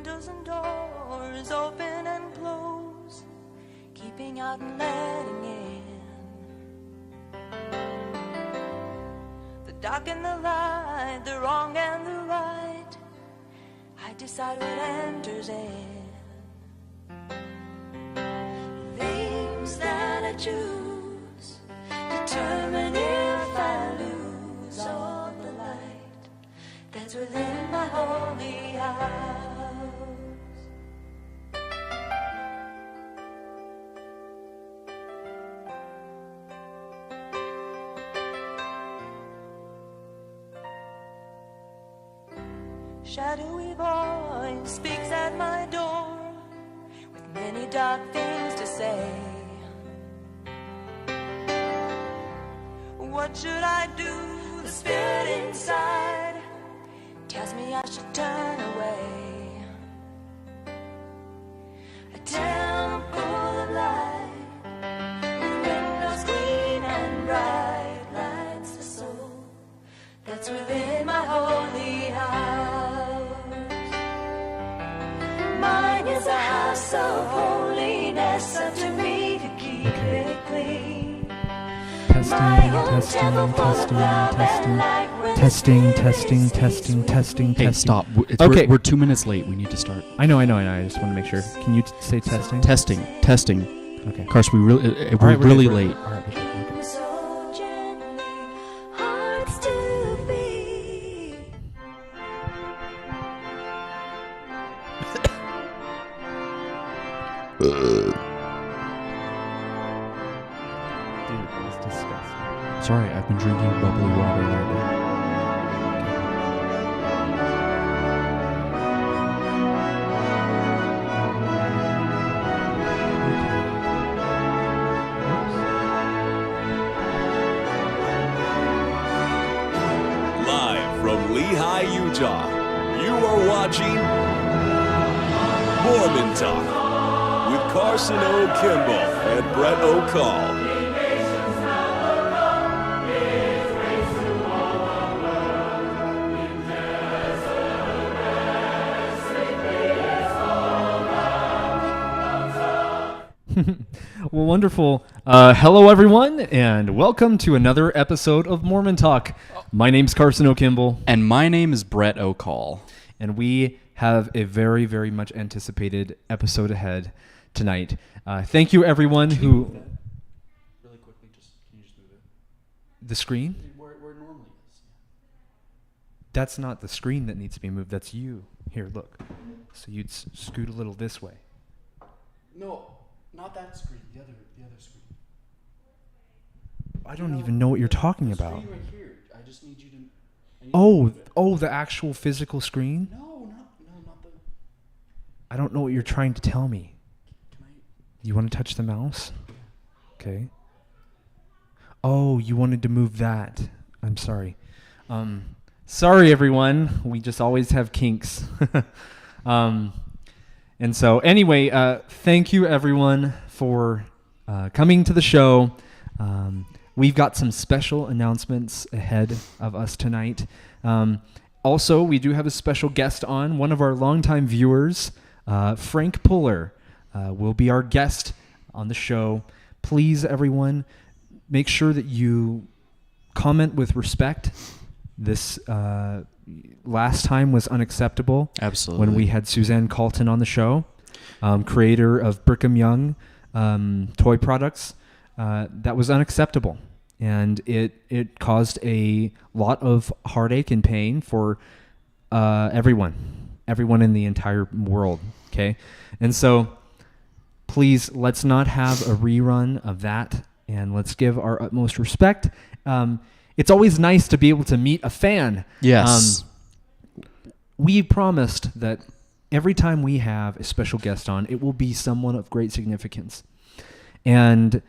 windows and doors open and close, keeping out and letting in. The dark and the light, the wrong and the right, I decide what enters in. The aims that I choose determine if I lose all the light that's within my holy house. Shadowy voice speaks at my door with many dark things to say. What should I do? The spirit inside tells me I should turn away. A temple of light with windows clean and bright lights the soul that's within my holy house. Mine is a house of holiness, up to me to keep it clean. Testing. Hey, stop. Okay. We're 2 minutes late. We need to start. I know. I just want to make sure. Can you say testing? Testing. Okay. Carson, we're really late. All right, okay. So gently, hearts to beat. Dude, that's disgusting. Sorry, I've been drinking bubbly water lately. Live from Lehi, Utah, you are watching Mormon Talk with Carson O. Kimball and Brett O'Call. Well, wonderful. Hello, everyone, and welcome to another episode of Mormon Talk. My name's Carson O'Kimball. And my name is Brett O'Call. And we have a very, very much anticipated episode ahead tonight. Thank you, everyone who... Really quickly, can you just move it? The screen? Where it normally is. That's not the screen that needs to be moved. That's you. Here, look. So you'd scoot a little this way. No, not that screen. The other screen. I don't even know what you're talking about. Screen right here. I just need you to... The actual physical screen? No, not the... I don't know what you're trying to tell me. Can I... You want to touch the mouse? Okay. Oh, you wanted to move that. I'm sorry. Sorry, everyone. We just always have kinks. And so, anyway, thank you, everyone, for coming to the show. We've got some special announcements ahead of us tonight. Also, we do have a special guest on. One of our longtime viewers, Frank Puller, will be our guest on the show. Please, everyone, make sure that you comment with respect. This last time was unacceptable. Absolutely. When we had Suzanne Calton on the show, creator of Brigham Young toy products. That was unacceptable. And it caused a lot of heartache and pain for everyone in the entire world. Okay? And so please, let's not have a rerun of that, and let's give our utmost respect. It's always nice to be able to meet a fan. Yes. We promised that every time we have a special guest on, it will be someone of great significance. And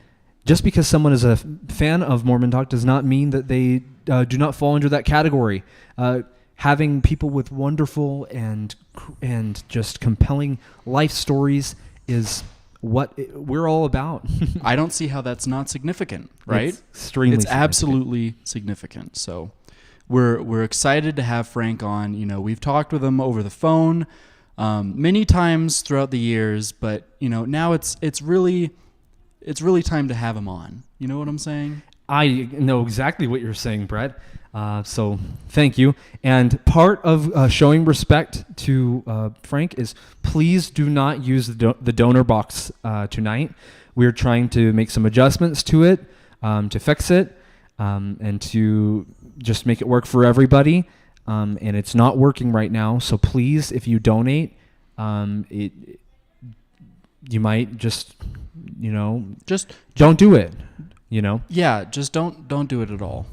just because someone is a fan of Mormon Talk does not mean that they do not fall under that category. Having people with wonderful and just compelling life stories is what we're all about. I don't see how that's not significant, right? It's extremely It's significant. absolutely significant. So we're excited to have Frank on. You know, we've talked with him over the phone. many times throughout the years, but now it's really time to have him on. You know what I'm saying? I know exactly what you're saying, Brett. So thank you. And part of showing respect to Frank is please do not use the donor box tonight. We're trying to make some adjustments to it, to fix it, and to just make it work for everybody. And it's not working right now. So please, if you donate, you might just don't do it. Yeah, just don't do it at all.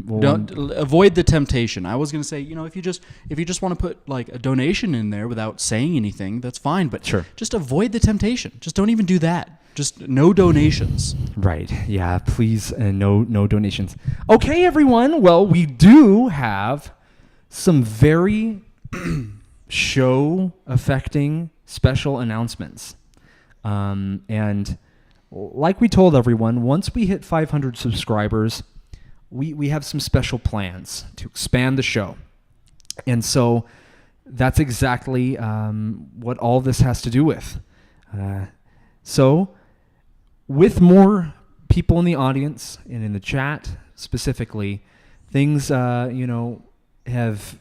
Well, Don't avoid the temptation. I was gonna say, if you just want to put like a donation in there without saying anything, that's fine. But Sure. just avoid the temptation. Just don't even do that. Just no donations. Right. Yeah, please, no donations. Okay, everyone. Well, we do have some very show-affecting special announcements. And like we told everyone, once we hit 500 subscribers, we have some special plans to expand the show. And so that's exactly what all this has to do with. So with more people in the audience and in the chat specifically, things, have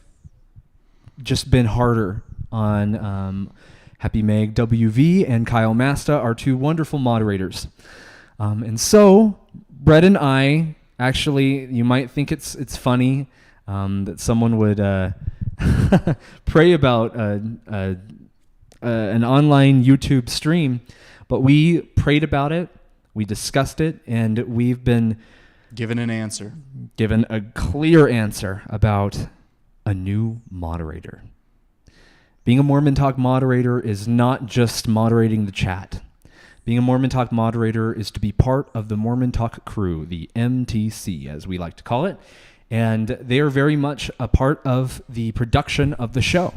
just been harder on Happy Meg WV and Kyle Masta, our two wonderful moderators. And so Brett and I, actually, you might think it's funny that someone would pray about an online YouTube stream, but we prayed about it, we discussed it, and we've been Given a clear answer about a new moderator. Being a Mormon Talk moderator is not just moderating the chat. Being a Mormon Talk moderator is to be part of the Mormon Talk crew, the MTC, as we like to call it. And they are very much a part of the production of the show.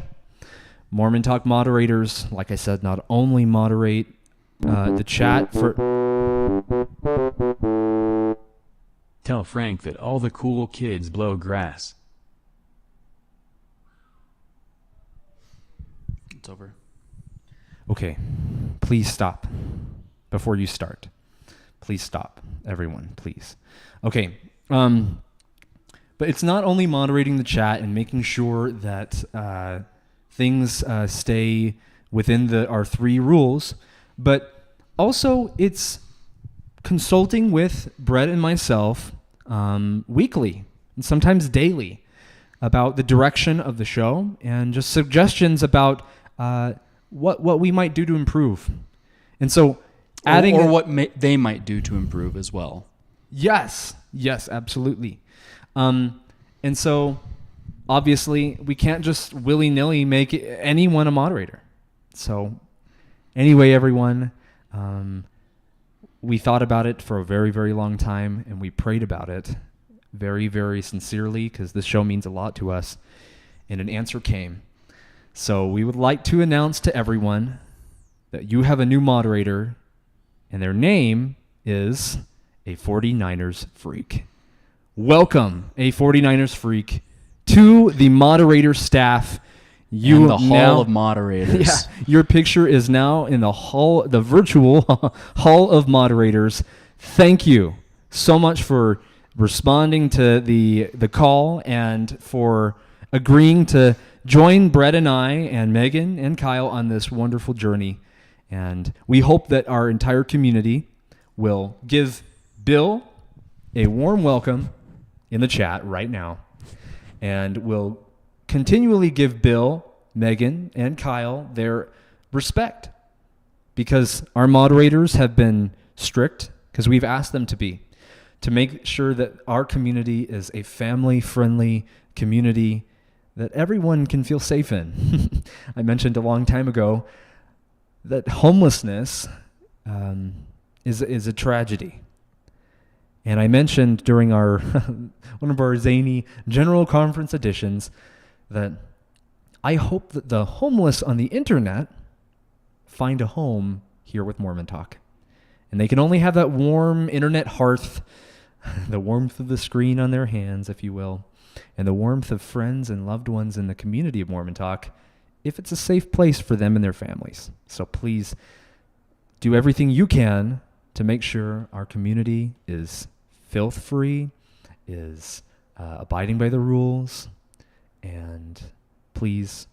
Mormon Talk moderators, like I said, not only moderate the chat for... Tell Frank that all the cool kids blow grass. It's over. Okay, please stop before you start. Please stop, everyone, please. Okay, but it's not only moderating the chat and making sure that things stay within our 3 rules, but also it's consulting with Brett and myself weekly and sometimes daily about the direction of the show and just suggestions about what we might do to improve. And so adding... Or what they might do to improve as well. Yes, absolutely. And so obviously we can't just willy-nilly make anyone a moderator. So anyway, everyone, we thought about it for a very, very long time, and we prayed about it very, very sincerely because this show means a lot to us, and an answer came. So we would like to announce to everyone that you have a new moderator, and their name is a 49ers freak. Welcome, a 49ers freak, to the moderator staff. And the Hall of Moderators. Yeah, your picture is now in the virtual Hall of Moderators. Thank you so much for responding to the call and for agreeing to join Brett and I and Megan and Kyle on this wonderful journey. And we hope that our entire community will give Bill a warm welcome in the chat right now. And will continually give Bill, Megan, and Kyle their respect, because our moderators have been strict, because we've asked them to make sure that our community is a family-friendly community that everyone can feel safe in. I mentioned a long time ago that homelessness is a tragedy. And I mentioned during our one of our zany general conference editions that I hope that the homeless on the internet find a home here with Mormon Talk. And they can only have that warm internet hearth, the warmth of the screen on their hands, if you will, and the warmth of friends and loved ones in the community of Mormon Talk if it's a safe place for them and their families. So please do everything you can to make sure our community is filth-free, is abiding by the rules, and please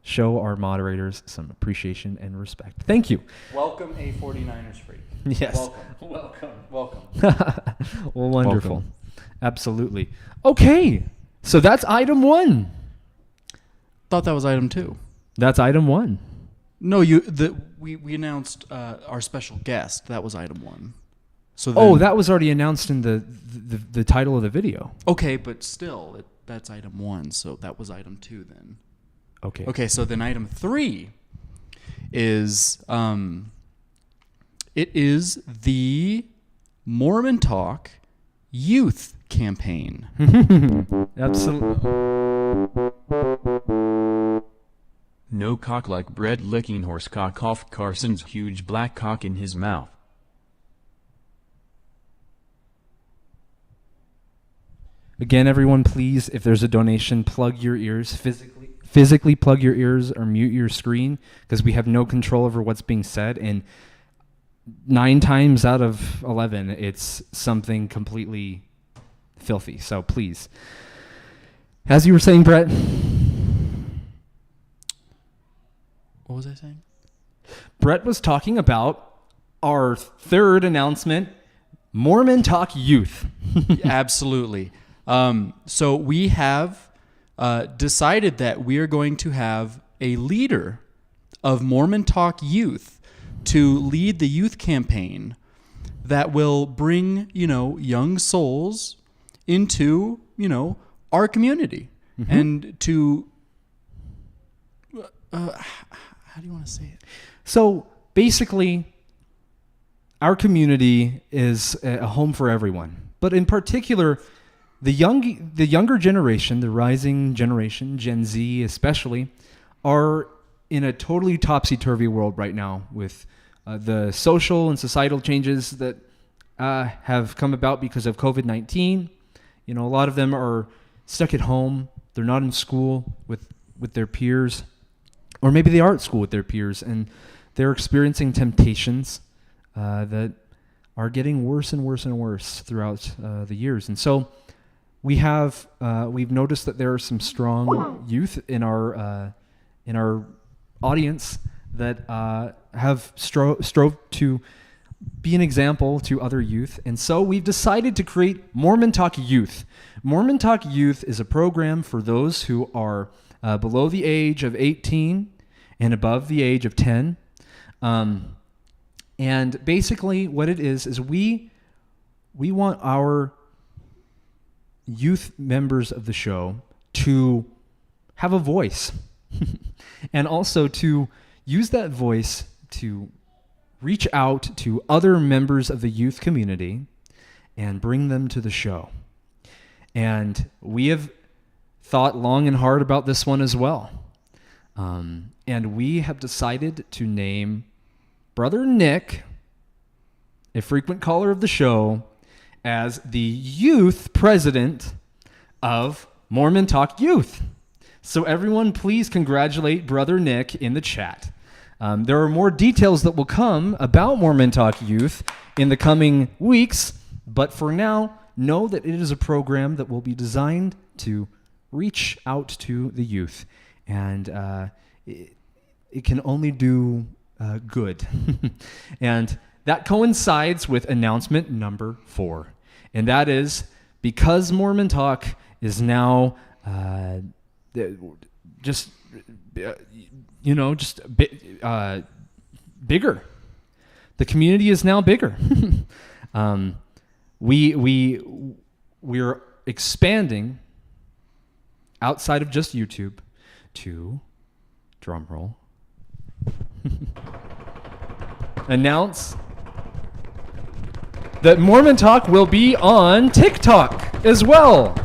show our moderators some appreciation and respect. Thank you. Welcome, a 49ers freak. Yes. Welcome. Well, wonderful. Welcome. Absolutely. Okay. So that's item 1. Thought that was item 2. That's item 1. No, we announced our special guest. That was item 1. So That was already announced in the title of the video. Okay, but still, that's item 1. So that was item 2 then. Okay. Okay, so then item 3 is it is the Mormon Talk Youth Campaign. Absolutely. No cock like bread licking horse cock off Carson's huge black cock in his mouth. Again, everyone, please, if there's a donation, plug your ears physically plug your ears or mute your screen, because we have no control over what's being said, and 9 times out of 11 it's something completely filthy. So please, as you were saying, Brett, What was I saying? Brett was talking about our third announcement, Mormon Talk Youth. Absolutely. So we have decided that we are going to have a leader of Mormon Talk Youth to lead the youth campaign that will bring, young souls into, our community and to, how do you want to say it? So basically, our community is a home for everyone, but in particular, the younger generation, the rising generation, Gen Z especially, are in a totally topsy-turvy world right now with the social and societal changes that have come about because of COVID-19. A lot of them are stuck at home. They're not in school with their peers, or maybe they are at school with their peers, and they're experiencing temptations that are getting worse and worse and worse throughout the years. And so we've noticed that there are some strong youth in our audience that have strove to be an example to other youth. And so we've decided to create Mormon Talk Youth. Mormon Talk Youth is a program for those who are below the age of 18 and above the age of 10. And basically what it is we want our youth members of the show to have a voice and also to use that voice to reach out to other members of the youth community and bring them to the show. And we have thought long and hard about this one as well. And we have decided to name Brother Nick, a frequent caller of the show, as the youth president of Mormon Talk Youth. So everyone, please congratulate Brother Nick in the chat. There are more details that will come about Mormon Talk Youth in the coming weeks, but for now, know that it is a program that will be designed to reach out to the youth, and it can only do good. And that coincides with announcement number 4, and that is because Mormon Talk is now just bigger. The community is now bigger. We're expanding outside of just YouTube to, drum roll, announce that Mormon Talk will be on TikTok as well.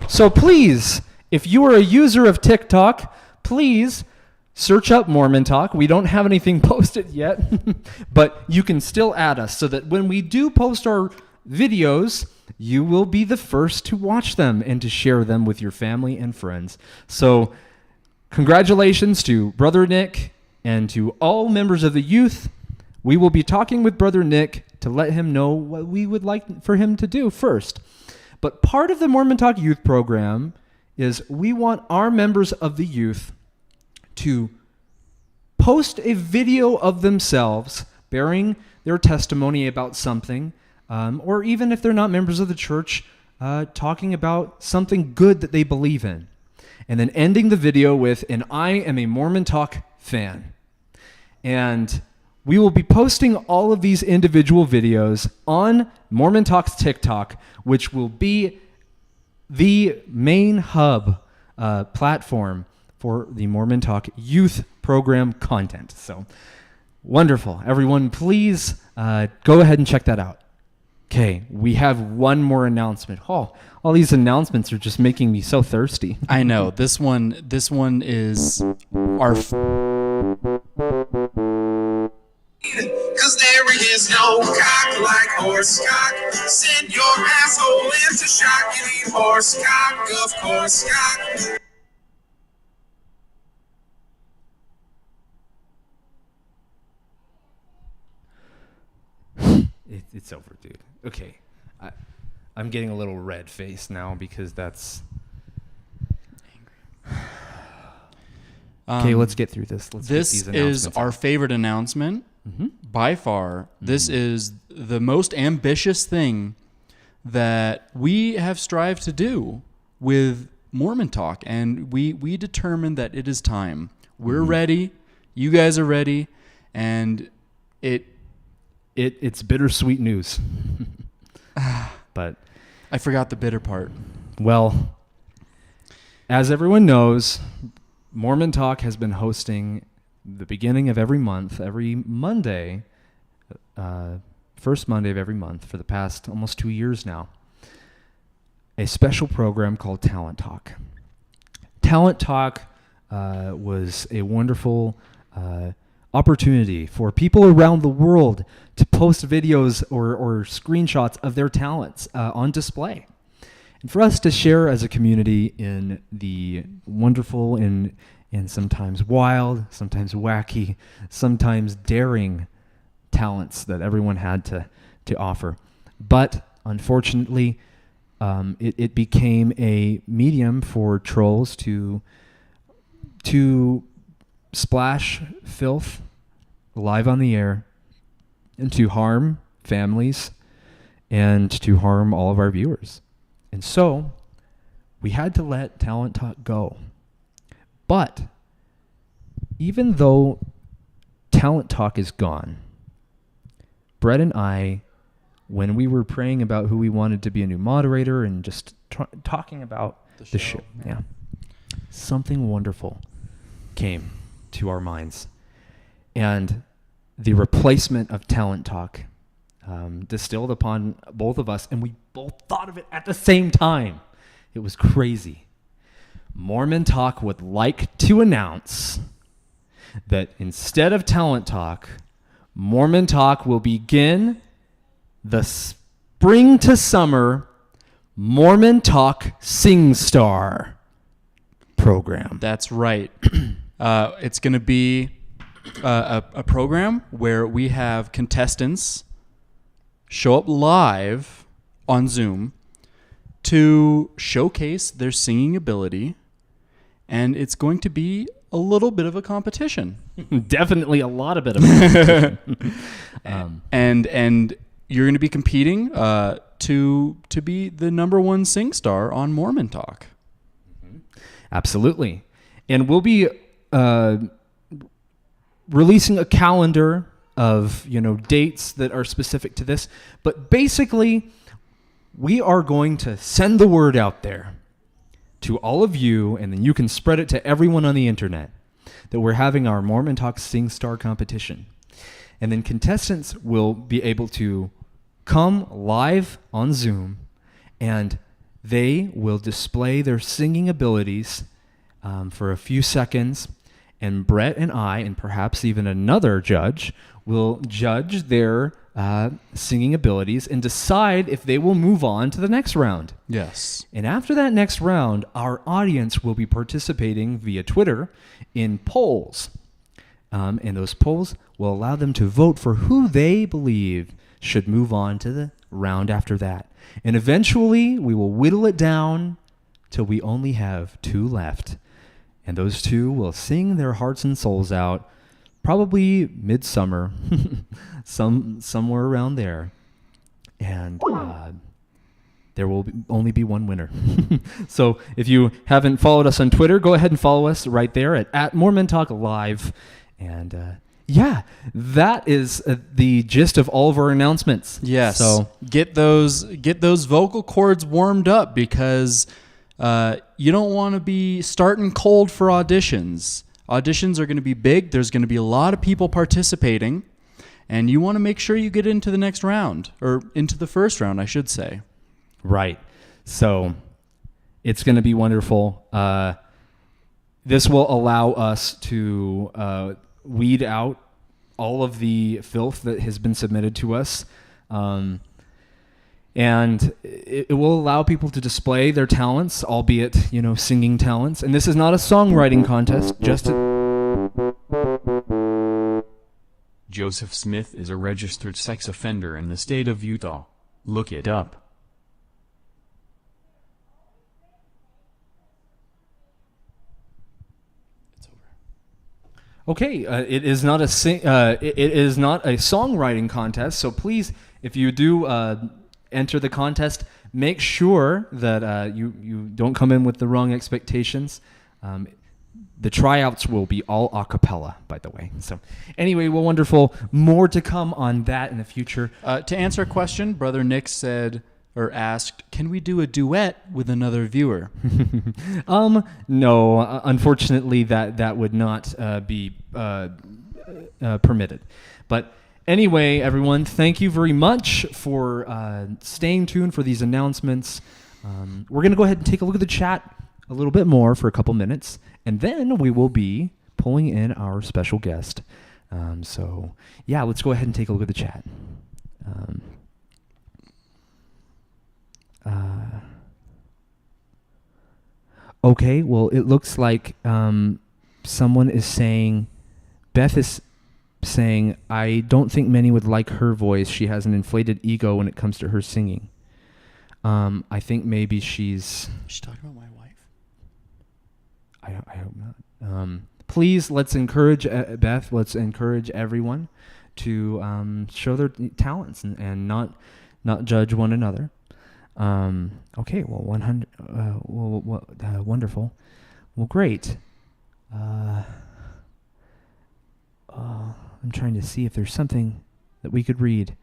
So please, if you are a user of TikTok, please search up Mormon Talk. We don't have anything posted yet, but you can still add us so that when we do post our videos, you will be the first to watch them and to share them with your family and friends. So congratulations to Brother Nick and to all members of the youth. We will be talking with Brother Nick to let him know what we would like for him to do first. But part of the Mormon Talk Youth Program is we want our members of the youth to post a video of themselves bearing their testimony about something, or even if they're not members of the church, talking about something good that they believe in. And then ending the video with, "And I am a Mormon Talk fan." And we will be posting all of these individual videos on Mormon Talk's TikTok, which will be the main hub platform for the Mormon Talk Youth Program content. So wonderful. Everyone, please go ahead and check that out. Okay, we have one more announcement. Oh, all these announcements are just making me so thirsty. I know. This one is our... Cause there is no cock like horse cock. Send your asshole into shock. You need horse cock, of course, cock. It's over, dude. Okay. I'm getting a little red face now because that's... Okay, let's get through this. Let's This get these is our favorite announcement by far. This is the most ambitious thing that we have strived to do with Mormon Talk, and we determined that it is time. We're ready. You guys are ready, and it's bittersweet news. But I forgot the bitter part. well, as everyone knows, Mormon Talk has been hosting the beginning of every month, every Monday, first Monday of every month for the past almost 2 years now, a special program called Talent Talk. Talent Talk was a wonderful opportunity for people around the world to post videos or screenshots of their talents on display. And for us to share as a community in the wonderful and sometimes wild, sometimes wacky, sometimes daring talents that everyone had to offer. But unfortunately, it became a medium for trolls to splash filth live on the air and to harm families and to harm all of our viewers. And so we had to let Talent Talk go. But even though Talent Talk is gone, Brett and I, when we were praying about who we wanted to be a new moderator and just talking about the show, something wonderful came to our minds. And the replacement of Talent Talk distilled upon both of us, and we both thought of it at the same time. It was crazy. Mormon Talk would like to announce that instead of Talent Talk, Mormon Talk will begin the spring to summer Mormon Talk Sing Star program. That's right. It's going to be a program where we have contestants show up live on Zoom to showcase their singing ability, and it's going to be a little bit of a competition. Definitely a lot of it. Of and you're going to be competing to be the number one sing star on Mormon Talk. Absolutely. And we'll be releasing a calendar of, dates that are specific to this. But basically, we are going to send the word out there to all of you, and then you can spread it to everyone on the internet, that we're having our Mormon Talk Sing Star competition. And then contestants will be able to come live on Zoom, and they will display their singing abilities for a few seconds, and Brett and I, and perhaps even another judge, will judge their singing abilities and decide if they will move on to the next round. Yes. And after that next round, our audience will be participating via Twitter in polls. And those polls will allow them to vote for who they believe should move on to the round after that. And eventually, we will whittle it down till we only have 2 left. And those 2 will sing their hearts and souls out, probably midsummer, somewhere around there. And there will only be one winner. So if you haven't followed us on Twitter, go ahead and follow us right there at Mormon Talk Live. And yeah, that is the gist of all of our announcements. Yes. So get those vocal cords warmed up, because you don't want to be starting cold for auditions. Auditions are going to be big. There's going to be a lot of people participating, and you want to make sure you get into the next round, or into the first round, I should say. right. So it's going to be wonderful. This will allow us to weed out all of the filth that has been submitted to us. And it will allow people to display their talents, albeit, singing talents. And this is not a songwriting contest, just Joseph Smith is a registered sex offender in the state of Utah. Look it up. Okay, it is not a songwriting contest, so please, if you do enter the contest, make sure that you don't come in with the wrong expectations. The tryouts will be all a cappella, by the way. So anyway, well, wonderful. More to come on that in the future. To answer a question, Brother Nick asked, can we do a duet with another viewer? No, unfortunately, that would not be permitted. But anyway, everyone, thank you very much for staying tuned for these announcements. We're going to go ahead and take a look at the chat a little bit more for a couple minutes, and then we will be pulling in our special guest. So, yeah, let's go ahead and take a look at the chat. Okay, well, it looks like someone is saying, Beth is saying, I don't think many would like her voice. She has an inflated ego when it comes to her singing. I think maybe she's... Is she talking about my wife? I hope not. Please, let's encourage Beth. Let's encourage everyone to show their talents and not judge one another. Okay, well, 100. Wonderful. Well, great. I'm trying to see if there's something that we could read.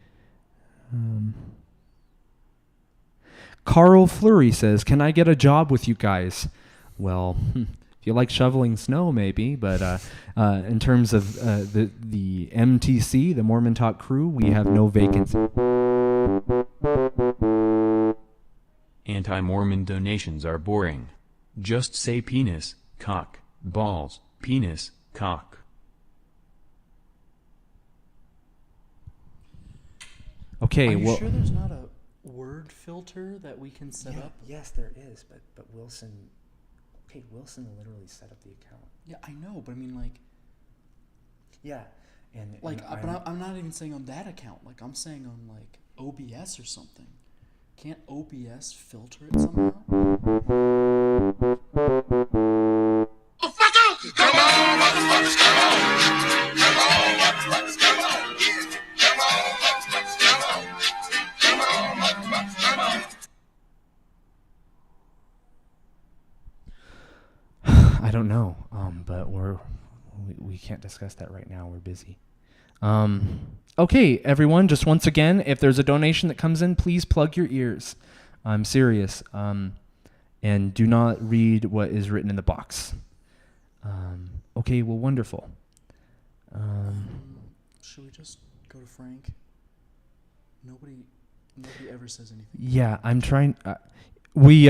Carl Fleury says, "Can I get a job with you guys?" Well, if you like shoveling snow, maybe. But in terms of the MTC, the Mormon Talk crew, we have no vacancy. Anti-Mormon donations are boring. Just say penis, cock, balls, penis, cock. Okay, Are you well, sure there's not a word filter that we can set up? Yes, there is, but Wilson. Okay, Wilson literally set up the account. Yeah, I know, but I mean, like, Yeah, and but I'm not even saying on that account. Like, I'm saying on like OBS or something. Can't OBS filter it somehow? Come on, motherfuckers, come on. Come on, motherfuckers, come on. Come on, motherfuckers, come on. Come on, motherfuckers, come on. I don't know, but we can't discuss that right now. We're busy. Okay, everyone, just once again, if there's a donation that comes in, please plug your ears. I'm serious. And do not read what is written in the box. Okay, well, wonderful. Should we just go to Frank? Nobody ever says anything. Yeah, I'm trying. We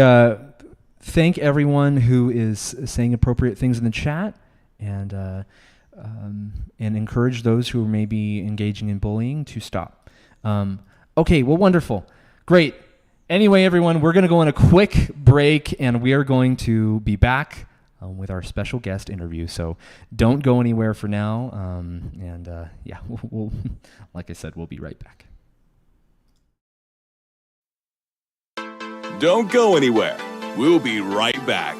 thank everyone who is saying appropriate things in the chat, and encourage those who may be engaging in bullying to stop. Okay, well, wonderful. Great. Anyway, everyone, we're going to go on a quick break, and we are going to be back with our special guest interview. So don't go anywhere for now. Yeah, we'll like I said, we'll be right back. Don't go anywhere. We'll be right back.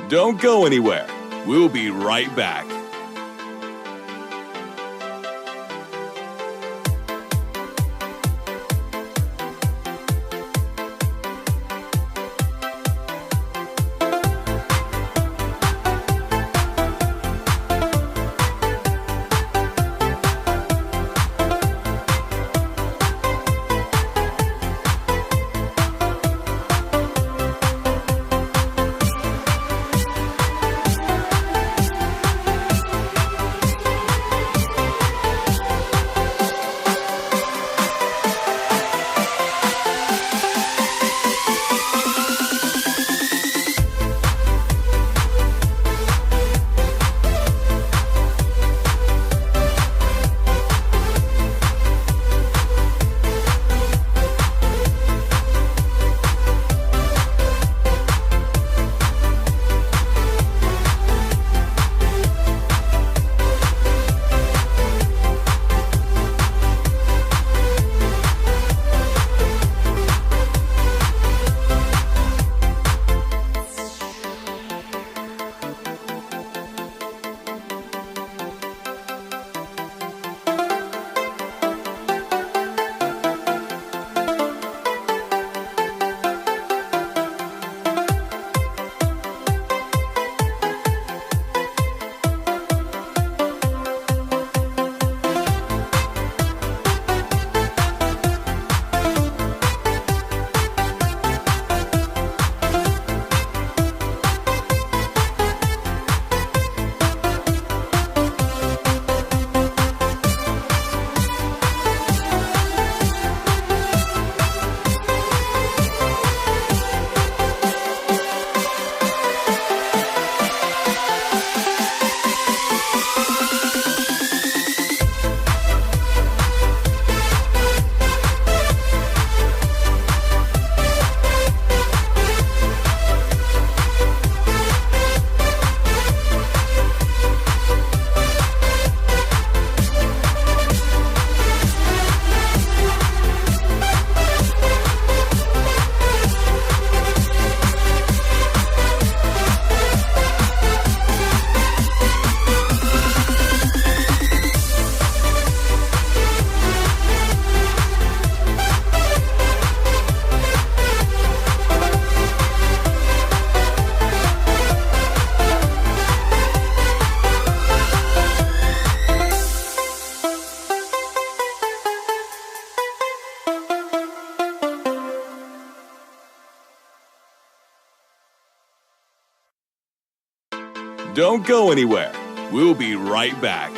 Don't go anywhere. We'll be right back. Don't go anywhere. We'll be right back.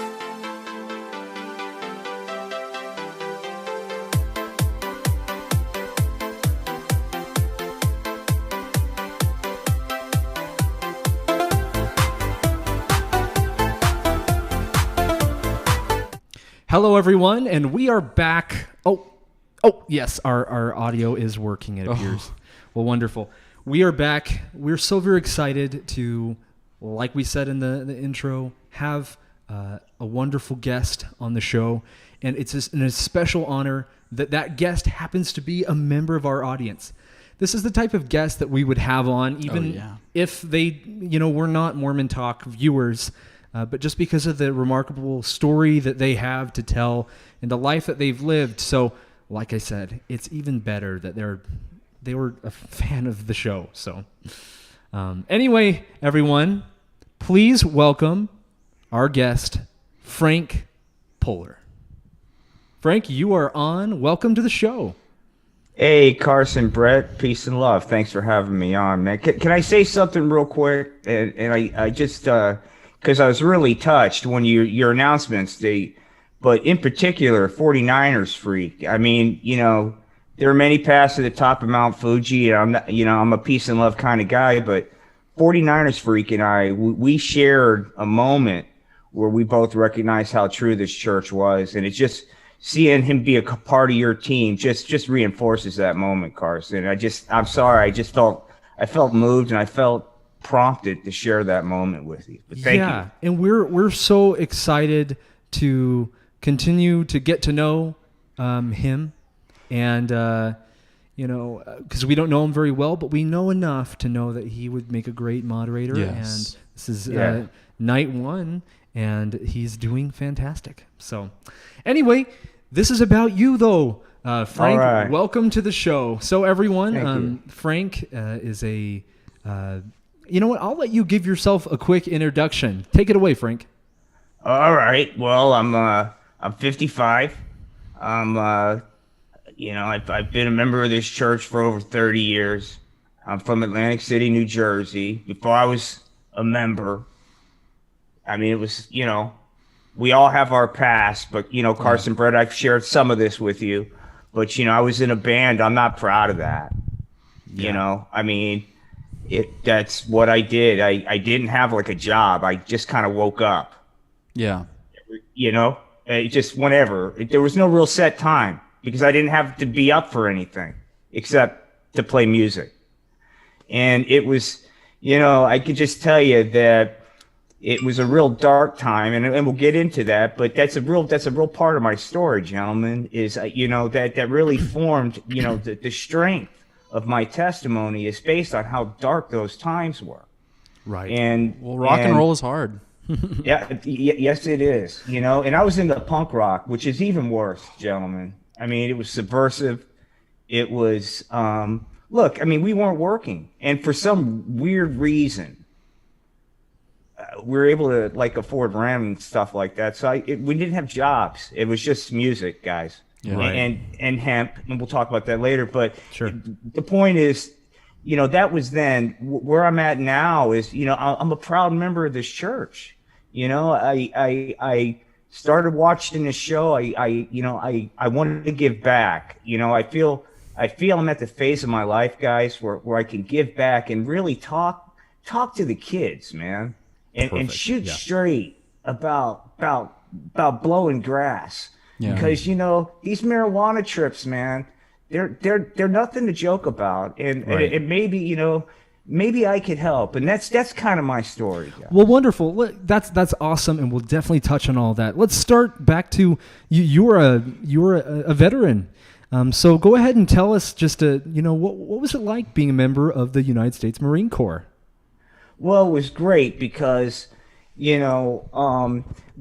Hello, everyone, and we are back. Oh, yes, our audio is working, it appears. Well, wonderful. We are back. We're so very excited to, like we said in the intro, have a wonderful guest on the show, and it's a special honor that guest happens to be a member of our audience. This is the type of guest that we would have on, even if they, were not Mormon Talk viewers. But just because of the remarkable story that they have to tell and the life that they've lived. So, like I said, it's even better that they were a fan of the show. So, anyway, everyone, please welcome our guest, Frank Poehler. Frank, you are on. Welcome to the show. Hey, Carson, Brett, peace and love. Thanks for having me on, man. Can I say something real quick? And I just... because I was really touched when your announcements, but in particular, 49ers freak. I mean, there are many paths to the top of Mount Fuji, and I'm a peace and love kind of guy, but 49ers freak and we shared a moment where we both recognized how true this church was, and it's just seeing him be a part of your team just reinforces that moment, Carson. I'm sorry, I felt moved and I felt prompted to share that moment with you. But thank you. And we're so excited to continue to get to know him, and because we don't know him very well, but we know enough to know that he would make a great moderator. Yes. And this is night one, and he's doing fantastic. So anyway, this is about you though. Frank, right. Welcome to the show. So everyone, Thank you. Frank is a you know what? I'll let you give yourself a quick introduction. Take it away, Frank. All right. Well, I'm 55. I've been a member of this church for over 30 years. I'm from Atlantic City, New Jersey. Before I was a member, I mean, it was, we all have our past, but, Carson, Brett, I've shared some of this with you, but, I was in a band. I'm not proud of that. I mean, that's what I did. I didn't have like a job. I just kind of woke up. Yeah. It just whenever. There was no real set time because I didn't have to be up for anything except to play music. And it was, I could just tell you that it was a real dark time, and we'll get into that. But that's a real part of my story, gentlemen. Is that really formed the strength of my testimony is based on how dark those times were. Right. And rock and roll is hard. Yes, it is. And I was into punk rock, which is even worse, gentlemen. I mean, it was subversive. It was, we weren't working. And for some weird reason, we were able to afford rent and stuff like that. So we didn't have jobs. It was just music, guys. Yeah. Right. And hemp, and we'll talk about that later. But Sure. The point is, that was then. Where I'm at now is, I'm a proud member of this church. I started watching this show. I wanted to give back. I feel I'm at the phase of my life, guys, where I can give back and really talk to the kids, man, and shoot straight about blowing grass. Yeah. Because these marijuana trips, man, they're nothing to joke about, and Right. it maybe I could help, and that's kind of my story, guys. Well, wonderful. That's awesome, and we'll definitely touch on all that. Let's start back to you. You're a veteran, so go ahead and tell us just what was it like being a member of the United States Marine Corps? Well, it was great because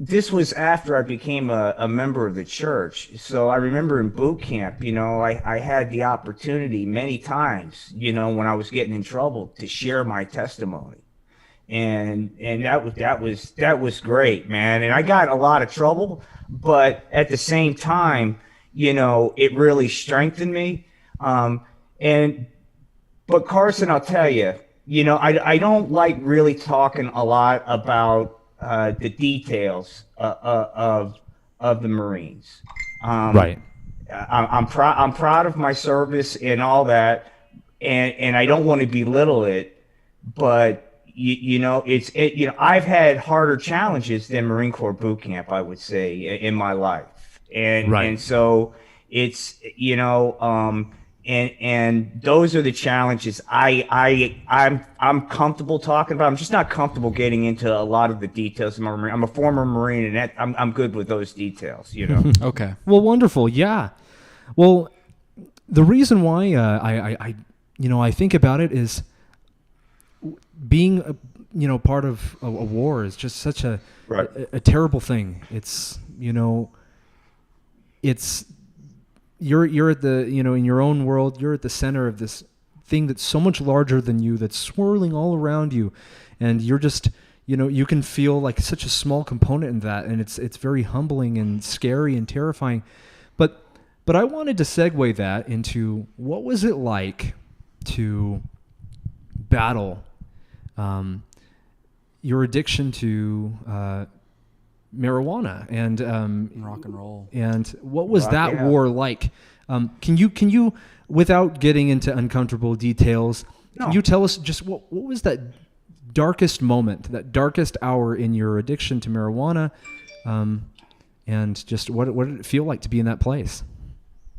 this was after I became a member of the church. So I remember in boot camp, I had the opportunity many times, when I was getting in trouble, to share my testimony. And that was great, man. And I got a lot of trouble, but at the same time, it really strengthened me. But Carson, I'll tell you, I don't like really talking a lot about the details of the Marines. Right. I'm proud of my service and all that, and I don't want to belittle it, but I've had harder challenges than Marine Corps boot camp, I would say, in my life, and Right. and so it's and those are the challenges I'm comfortable talking about. I'm just not comfortable getting into a lot of the details of my Marine. I'm a former Marine, and I'm good with those details. Okay. Well, wonderful. Yeah. Well, the reason why I think about it is being part of a war is just such a Right. a terrible thing. It's it's you're at the in your own world, you're at the center of this thing that's so much larger than you, that's swirling all around you, and you're just you can feel like such a small component in that, and it's very humbling and scary and terrifying. But I wanted to segue that into what was it like to battle your addiction to marijuana and Rock and roll. and what was that yeah. war like? Can you, without getting into uncomfortable details, can No. you tell us just what was that darkest moment, that darkest hour in your addiction to marijuana, and just what did it feel like to be in that place?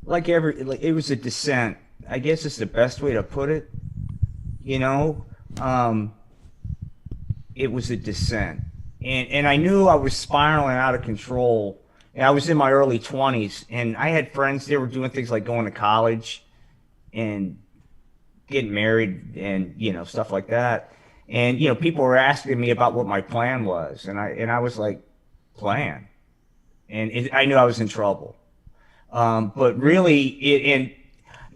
It was a descent. I guess it's the best way to put it. It was a descent, and I knew I was spiraling out of control. And I was in my early 20s, and I had friends. They were doing things like going to college, and getting married, and stuff like that. And people were asking me about what my plan was, and I was like, plan, and I knew I was in trouble. But really, and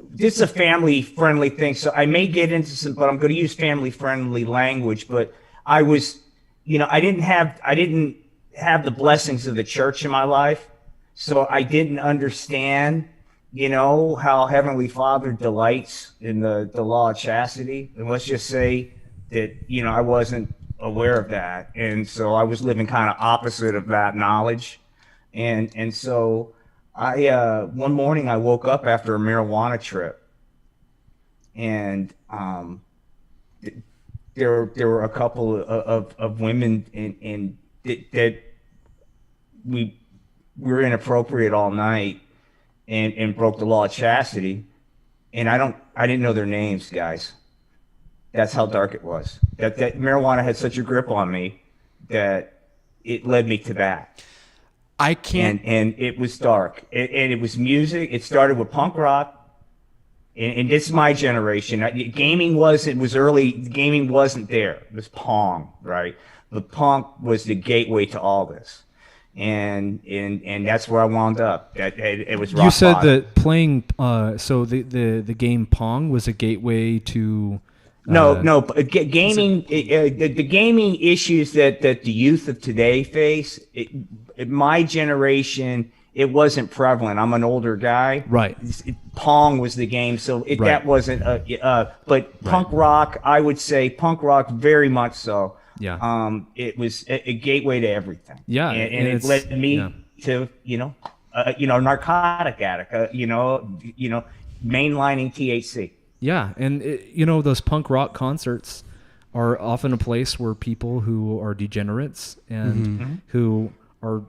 this is a family-friendly thing, so I may get into some, but I'm going to use family-friendly language. But I was, I didn't have the blessings of the church in my life, so I didn't understand, how Heavenly Father delights in the law of chastity. And let's just say that, I wasn't aware of that, and so I was living kind of opposite of that knowledge, and so. One morning I woke up after a marijuana trip, and there were a couple of women in that we were inappropriate all night, and broke the law of chastity, and I didn't know their names, guys. That's how dark it was. That marijuana had such a grip on me that it led me to that. I can't. And it was dark. And it was music. It started with punk rock. And this is my generation. Gaming was early. Gaming wasn't there. It was Pong, right? The punk was the gateway to all this. And that's where I wound up. It was rock You said bottom. that playing so the game Pong was a gateway to Gaming. The gaming issues that the youth of today face. In my generation, it wasn't prevalent. I'm an older guy. Right. Pong was the game, so Right. that wasn't. But punk rock, I would say punk rock very much so. Yeah. It was a gateway to everything. Yeah, and it it's- led me yeah. to narcotic addict. Mainlining THC. Yeah, and those punk rock concerts are often a place where people who are degenerates and who are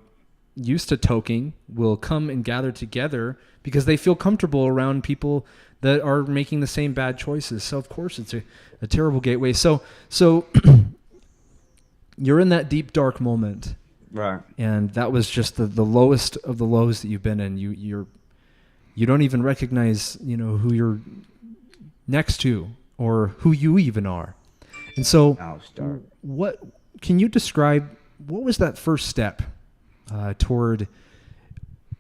used to toking will come and gather together because they feel comfortable around people that are making the same bad choices. So of course it's a terrible gateway. So you're in that deep dark moment, Right. and that was just the lowest of the lows that you've been in. You don't even recognize who you're next to or who you even are. And so Now it's dark. what can you describe, what was that first step toward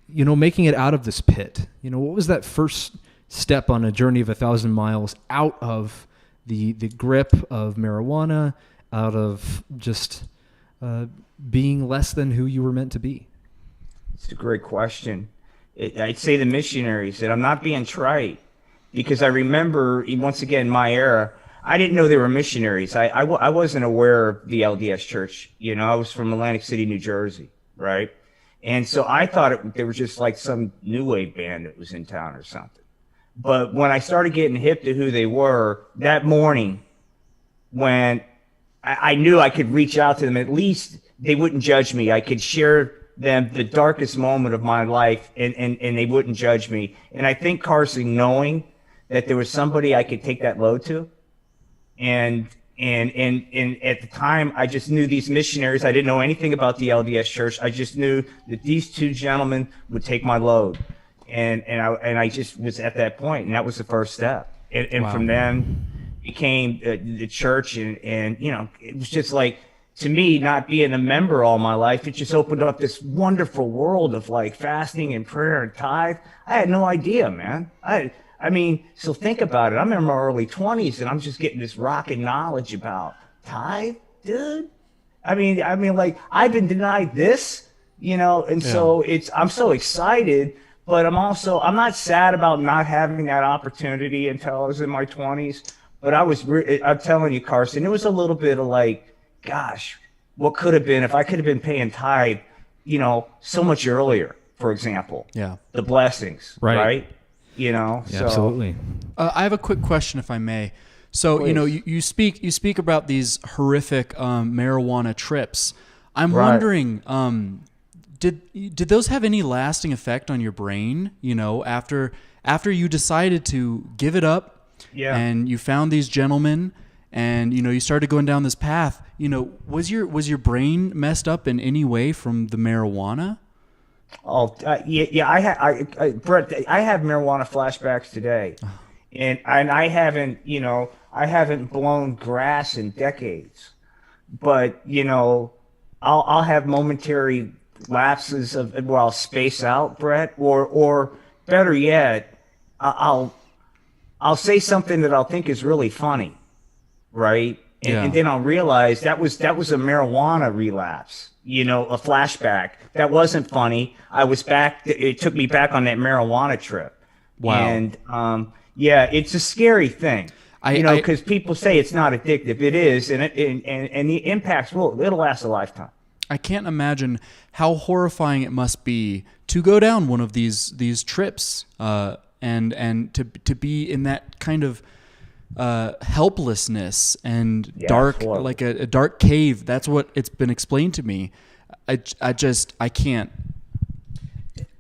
making it out of this pit? What was that first step on a journey of 1,000 miles out of the grip of marijuana, out of just being less than who you were meant to be? It's a great question. I'd say the missionaries, that I'm not being trite, because I remember, once again, my era, I didn't know they were missionaries. I wasn't aware of the LDS Church. You know, I was from Atlantic City, New Jersey, right? And so I thought they were just like some new wave band that was in town or something. But when I started getting hip to who they were that morning, when I knew I could reach out to them, at least they wouldn't judge me. I could share them the darkest moment of my life, and they wouldn't judge me. And I think, Carson, knowing that there was somebody I could take that load to, and at the time, I just knew these missionaries. I didn't know anything about the LDS Church. I just knew that these two gentlemen would take my load, and I just was at that point, and that was the first step. And from then became the church, and you know, it was just like, to me, not being a member all my life, it just opened up this wonderful world of like fasting and prayer and tithe. I had no idea, man. I mean, so think about it. I'm in my early 20s, and I'm just getting this rocking knowledge about tithe, dude. I mean, like, I've been denied this, you know, and so I'm so excited, but I'm not sad about not having that opportunity until I was in my 20s. But I'm telling you, Carson, it was a little bit of like, gosh, what could have been if I could have been paying tithe, you know, so much earlier, for example. Yeah. The blessings, right? You know, Yeah, so. absolutely. I have a quick question, if I may. So, Please. you know, you speak about these horrific marijuana trips. I'm Right. wondering, did those have any lasting effect on your brain? You know, after you decided to give it up, and you found these gentlemen, and you know, you started going down this path. You know, was your brain messed up in any way from the marijuana? Oh, yeah. Brett, I have marijuana flashbacks today, and I haven't blown grass in decades, but you know, I'll have momentary lapses of where I'll space out, Brett, or better yet, I'll say something that I'll think is really funny, right? And then I'll realize that was a marijuana relapse. You know, a flashback. That wasn't funny. I was back. It took me back on that marijuana trip. Wow. And yeah, it's a scary thing. Because people say it's not addictive. It is, and the impacts it'll last a lifetime. I can't imagine how horrifying it must be to go down one of these trips, and to be in that kind of helplessness and dark, absolutely. like a dark cave. That's what it's been explained to me. I can't.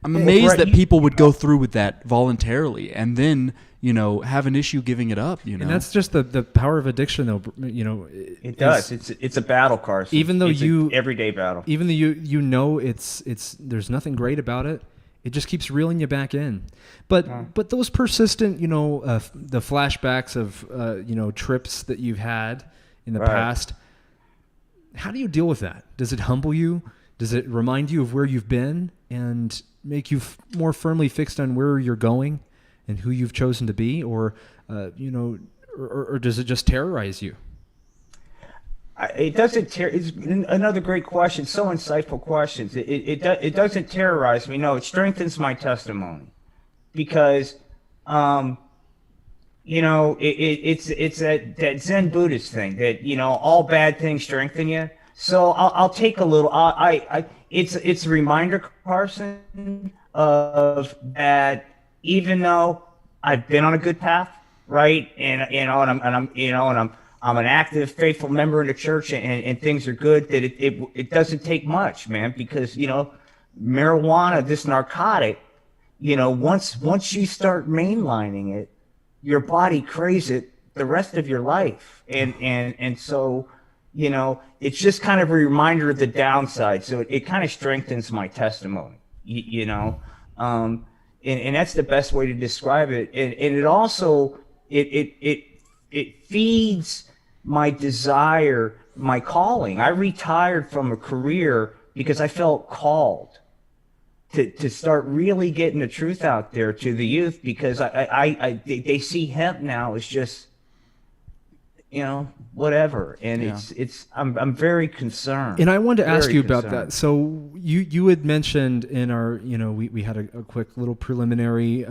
I'm amazed that people would go through with that voluntarily and then, you know, have an issue giving it up, you know. And that's just the power of addiction, though. You know, It does. It's a battle, Carson. Even though it's an everyday battle. Even though you know it's there's nothing great about it, it just keeps reeling you back in. But those persistent, you know, the flashbacks of you know, trips that you've had in the past, how do you deal with that? Does it humble you? Does it remind you of where you've been and make you more firmly fixed on where you're going and who you've chosen to be, or you know, or does it just terrorize you? It doesn't. It's another great question. So insightful questions. It doesn't terrorize me. No, it strengthens my testimony, because, you know, it's that Zen Buddhist thing that, you know, all bad things strengthen you. So I'll take a little. It's a reminder, Carson, of that. Even though I've been on a good path, right, and I'm an active, faithful member in the church, and things are good, that it doesn't take much, man, because, you know, marijuana, this narcotic, you know, once you start mainlining it, your body craves it the rest of your life. And so, you know, it's just kind of a reminder of the downside. So it kind of strengthens my testimony, you know, and that's the best way to describe it. And it also, it feeds my desire, my calling. I retired from a career because I felt called to start really getting the truth out there to the youth, because they see hemp now as just whatever. And Yeah. I'm very concerned. And I wanted to ask Very you about concerned. that. So you had mentioned in our, we had a quick little preliminary,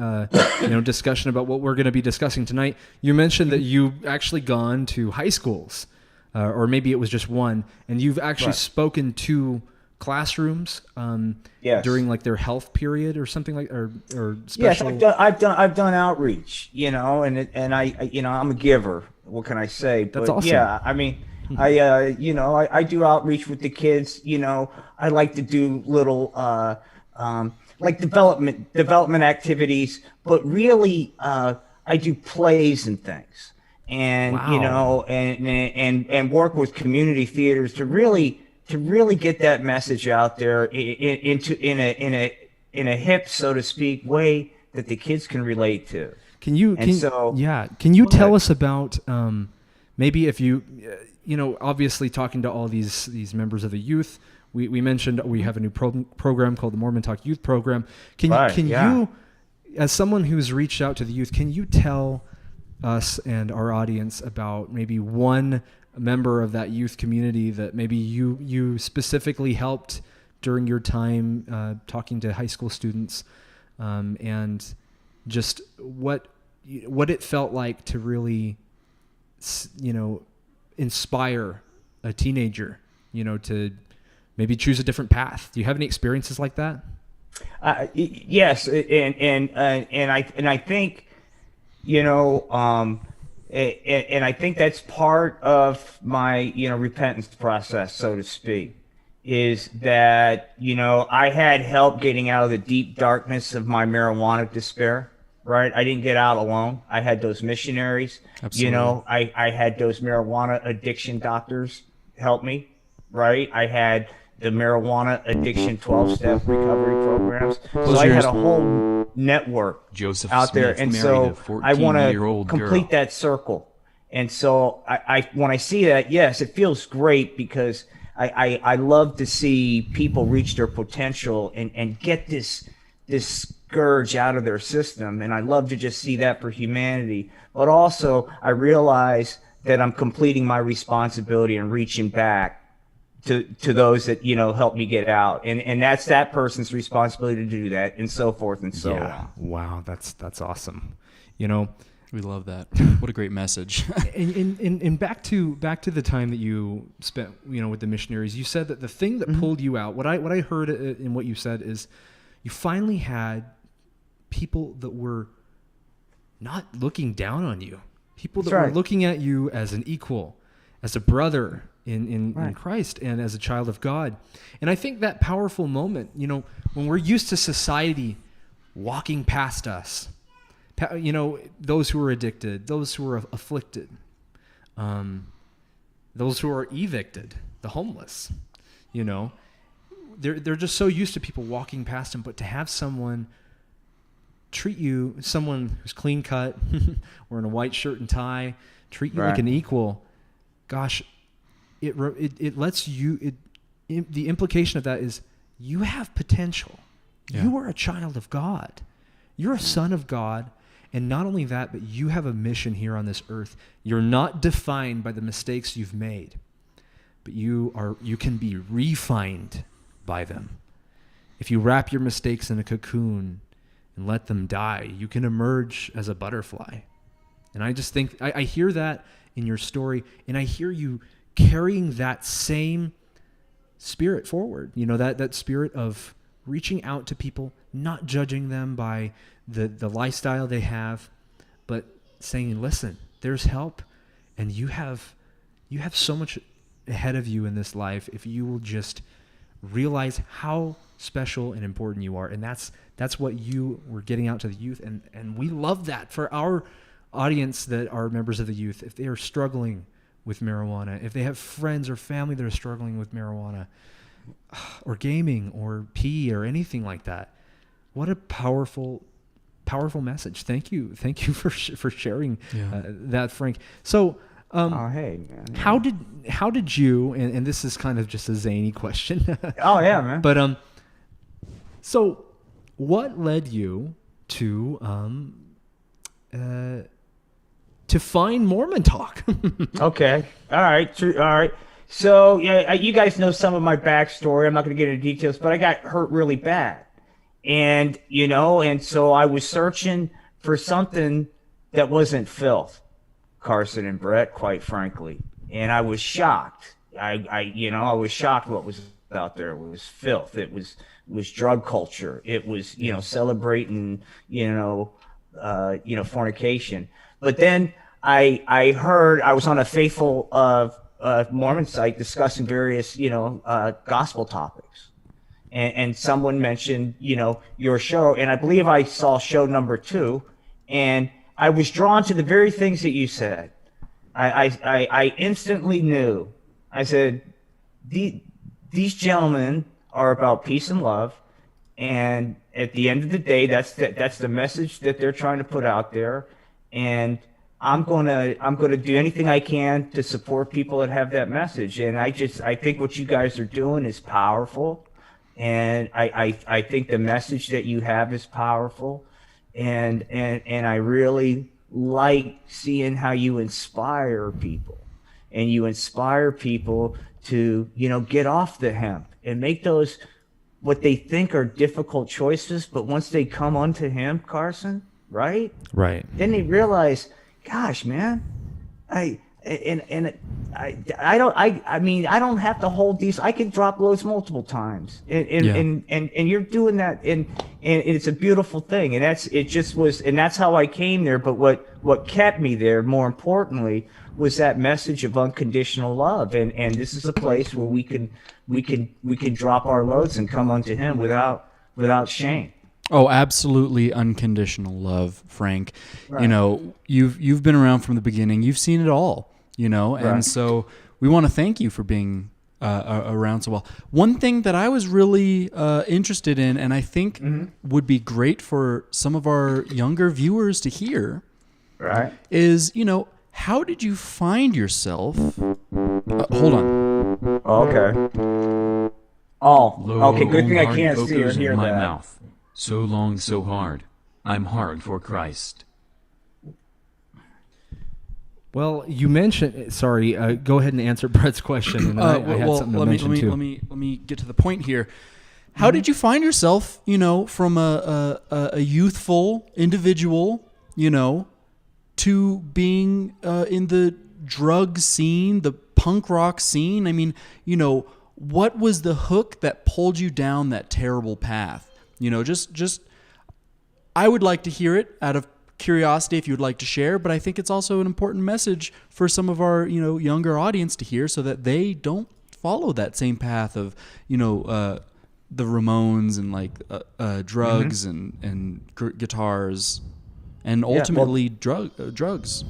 discussion about what we're going to be discussing tonight. You mentioned that you've actually gone to high schools, or maybe it was just one, and you've actually Right. spoken to classrooms Yes. during like their health period or something like, or Yes, special. I've done outreach, and I'm a giver. What can I say? That's But awesome. yeah, I mean, I do outreach with the kids. I like to do little like development activities, but really I do plays and things, and Wow. and work with community theaters to really get that message out there in a hip, so to speak, way that the kids can relate to. Can you, And so- can you Go ahead. tell us about maybe if you, obviously talking to all these members of the youth, we mentioned we have a new program called the Mormon Talk Youth Program. Right, Can yeah. you, as someone who's reached out to the youth, can you tell us and our audience about maybe one member of that youth community that maybe you specifically helped during your time talking to high school students, and just what it felt like to really, inspire a teenager, to maybe choose a different path. Do you have any experiences like that? Yes, and I think, and I think that's part of my repentance process, so to speak, is that I had help getting out of the deep darkness of my marijuana despair. Right, I didn't get out alone. I had those missionaries. Absolutely. I had those marijuana addiction doctors help me. Right, I had the marijuana addiction 12-step recovery programs. So I had a whole network Joseph out there, Smith and married so a I want 14-year-old to complete girl. that circle. And so I when I see that, yes, it feels great because I love to see people reach their potential and get this scourge out of their system, and I love to just see that for humanity. But also, I realize that I'm completing my responsibility and reaching back to those that help me get out, and that's that person's responsibility to do that, and so forth and so on. Wow. That's awesome. We love that. What a great message. And back to the time that you spent, with the missionaries, you said that the thing that pulled you out, what I heard in what you said is you finally had people that were not looking down on you, people that That's were right. looking at you as an equal, as a brother in Right. Christ, and as a child of God. And I think that powerful moment, when we're used to society walking past us, those who are addicted, those who are afflicted, those who are evicted, the homeless, they're just so used to people walking past them. But to have someone treat you, someone who's clean cut, wearing a white shirt and tie, treat you like Right. an equal, gosh, it lets you. The implication of that is you have potential. Yeah. You are a child of God. You're a son of God. And not only that, but you have a mission here on this earth. You're not defined by the mistakes you've made, but you can be refined by them. If you wrap your mistakes in a cocoon and let them die, you can emerge as a butterfly. And I just think, I hear that in your story, and I hear you carrying that same spirit forward. That spirit of reaching out to people, not judging them by the lifestyle they have, but saying, listen, there's help, and you have so much ahead of you in this life if you will just realize how special and important you are. And that's what you were getting out to the youth, and we love that for our audience that are members of the youth. If they are struggling with marijuana, if they have friends or family that are struggling with marijuana or gaming or pee or anything like that, what a powerful message. Thank you for sharing that, Frank. So Oh, hey, man. how did you, and this is kind of just a zany question, Oh, yeah, man. but so what led you to to find Mormon Talk. Okay. All right. True. All right. So yeah, you guys know some of my backstory. I'm not going to get into details, but I got hurt really bad, and and so I was searching for something that wasn't filth, Carson and Brett, quite frankly, and I was shocked. I was shocked what was out there. It was filth. It was drug culture. It was celebrating fornication. But then I heard I was on a faithful Mormon site discussing various gospel topics, and someone mentioned your show, and I believe I saw show number 2, and I was drawn to the very things that you said. I instantly knew. I said, these gentlemen are about peace and love, and at the end of the day, that's the message that they're trying to put out there, and I'm gonna do anything I can to support people that have that message. And I think what you guys are doing is powerful, and I think the message that you have is powerful, and I really like seeing how you inspire people, and you inspire people to get off the hemp and make those what they think are difficult choices, but once they come onto hemp, Carson, right, then they realize, gosh, man, I don't have to hold these. I can drop loads multiple times, and you're doing that, and it's a beautiful thing, and that's how I came there. But what kept me there, more importantly, was that message of unconditional love, and this is a place where we can drop our loads and come unto Him without shame. Oh, absolutely unconditional love, Frank. Right. You've been around from the beginning. You've seen it all, and Right. so we want to thank you for being around so well. One thing that I was really interested in, and I think would be great for some of our younger viewers to hear, Right. is, how did you find yourself? Hold on. Okay. Oh, okay. Good thing I can't see or goes in hear my that. mouth. So long, so hard. I'm hard for Christ. Well, you mentioned. Sorry, go ahead and answer Brett's question. And I had something to mention too. Let me get to the point here. How did you find yourself? From a youthful individual, to being in the drug scene, the punk rock scene. I mean, what was the hook that pulled you down that terrible path? Just I would like to hear it out of curiosity if you would like to share, but I think it's also an important message for some of our, younger audience to hear so that they don't follow that same path of, the Ramones and drugs and guitars and ultimately drugs.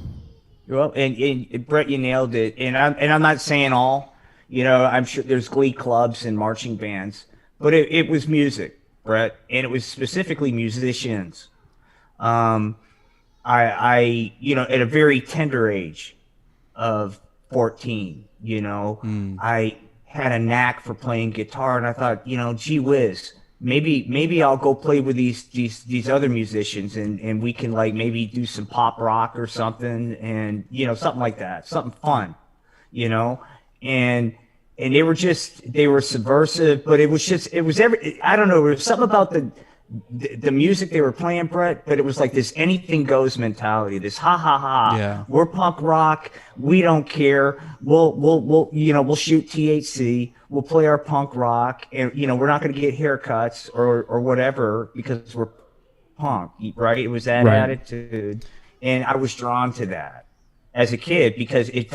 Well, and Brett, you nailed it. And I'm not saying all. I'm sure there's glee clubs and marching bands, but it was music, Brett, and it was specifically musicians. I at a very tender age of 14, I had a knack for playing guitar, and I thought, gee whiz, maybe I'll go play with these other musicians, and we can maybe do some pop rock or something, and something like that, something fun, and they were subversive, but it was I don't know, there was something about the music they were playing, Brett, but it was like this anything goes mentality, this ha ha ha. Yeah. We're punk rock. We don't care. We'll shoot THC. We'll play our punk rock, and we're not going to get haircuts or whatever because we're punk, right? It was that attitude, and I was drawn to that as a kid because it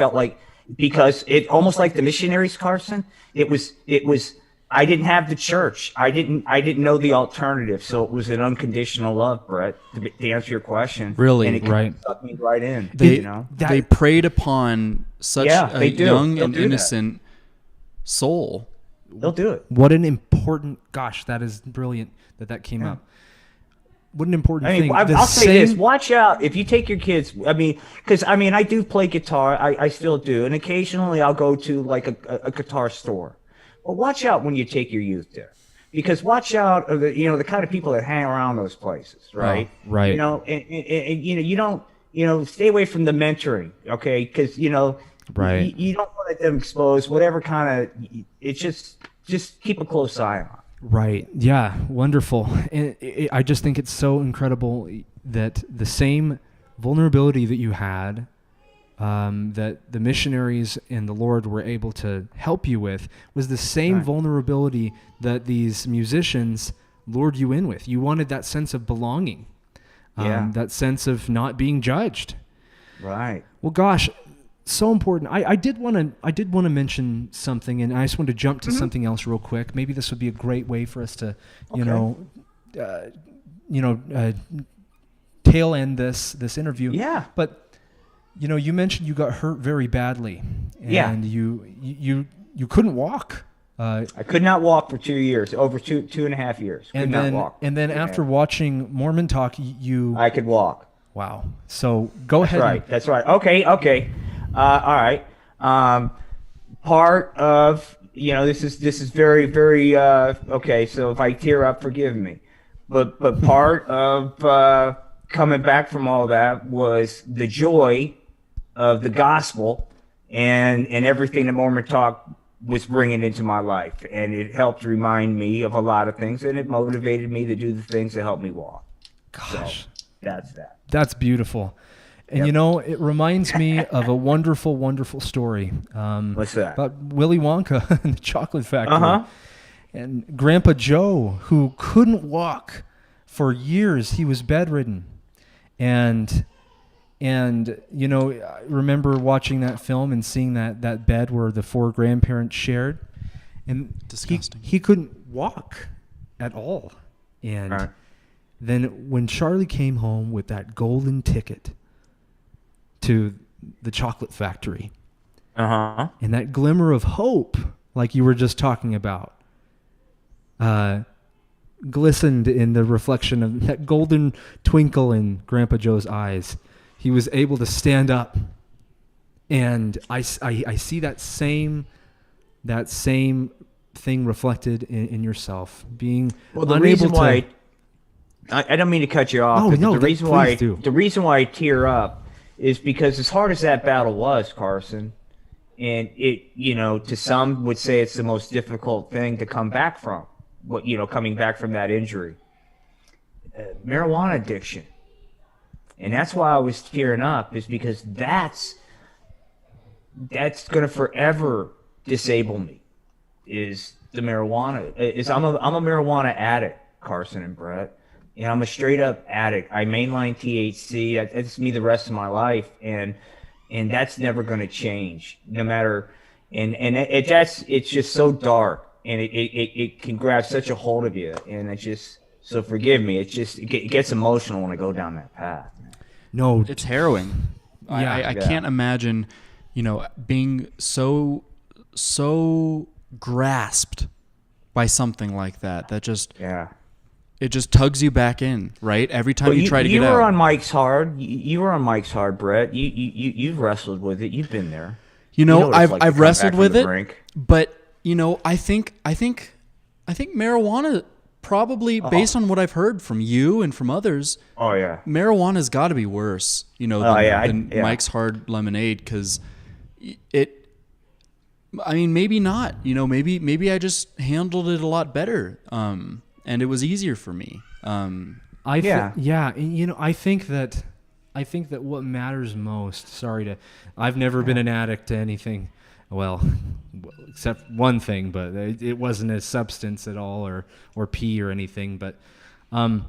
almost like the missionaries, Carson. It was. I didn't have the church. I didn't know the alternative. So it was an unconditional love, Brett, to answer your question. Really? And it sucked me right in. They preyed upon such a young and innocent soul. They'll do it. What an important, gosh, that is brilliant that came up. What an important thing. I'll say this. Watch out if you take your kids. Because I do play guitar. I still do. And occasionally I'll go to a guitar store. Well, watch out when you take your youth there, because watch out of the kind of people that hang around those places, right? Oh, right. And you don't. stay away from the mentoring, okay? Because Right. you don't want to let them expose whatever kind of. It's just keep a close eye on. Right. Yeah. Wonderful. And I just think it's so incredible that the same vulnerability that you had, that the missionaries and the Lord were able to help you with, was the same Right. vulnerability that these musicians lured you in with. You wanted that sense of belonging, Yeah. that sense of not being judged. Right. Well, gosh, so important. I did want to mention something, and I just wanted to jump to something else real quick. Maybe this would be a great way for us to, tail end this interview. Yeah. But you mentioned you got hurt very badly, and Yeah. you couldn't walk. I could not walk for 2 years, over 2.5 years. Could not walk. And then after watching Mormon Talk, you I could walk. wow. So go ahead. Right. That's right. Okay. All right. Part of this is very, very okay. So if I tear up, forgive me. But part of coming back from all that was the joy of the gospel and everything that Mormon Talk was bringing into my life, and it helped remind me of a lot of things, and it motivated me to do the things that helped me walk. Gosh, So that's that. that's beautiful. And it reminds me of a wonderful, wonderful story. What's that? About Willy Wonka and the Chocolate Factory. Uh-huh. And Grandpa Joe, who couldn't walk for years, he was bedridden. And I remember watching that film and seeing that bed where the 4 grandparents shared. And Disgusting. he couldn't walk at all. And Right. then when Charlie came home with that golden ticket to the Chocolate Factory, Uh-huh. and that glimmer of hope, like you were just talking about, glistened in the reflection of that golden twinkle in Grandpa Joe's eyes. He was able to stand up, and I see that same thing reflected in yourself, being Well, the unable reason why to. I don't mean to cut you off, Oh, but no, the reason please why do. the reason why I tear up is because as hard as that battle was, Carson, and it, to some would say it's the most difficult thing to come back from. Coming back from that injury, marijuana addiction, and that's why I was tearing up, is because that's going to forever disable me. Is the marijuana? I'm a marijuana addict, Carson and Brett. And I'm a straight up addict. I mainline THC. That's me the rest of my life, and that's never going to change, no matter. And it's just so dark, and it can grab such a hold of you, and it's just, so forgive me. It gets emotional when I go down that path. No, It's harrowing. Yeah. I can't imagine, being so grasped by something like that. That just it just tugs you back in, right? Every time you try to get you out. were on Mike's Hard. You were on Mike's Hard, Brett. You've wrestled with it. You've been there. What it's like to I've come wrestled back from with the it, brink. but I think marijuana probably, based on what I've heard from you and from others, Oh yeah. marijuana's got to be worse, than Mike's Hard Lemonade, because maybe not. Maybe I just handled it a lot better, and it was easier for me. I think that what matters most. I've never been an addict to anything, well, except one thing, but it wasn't a substance at all, or pee or anything. But I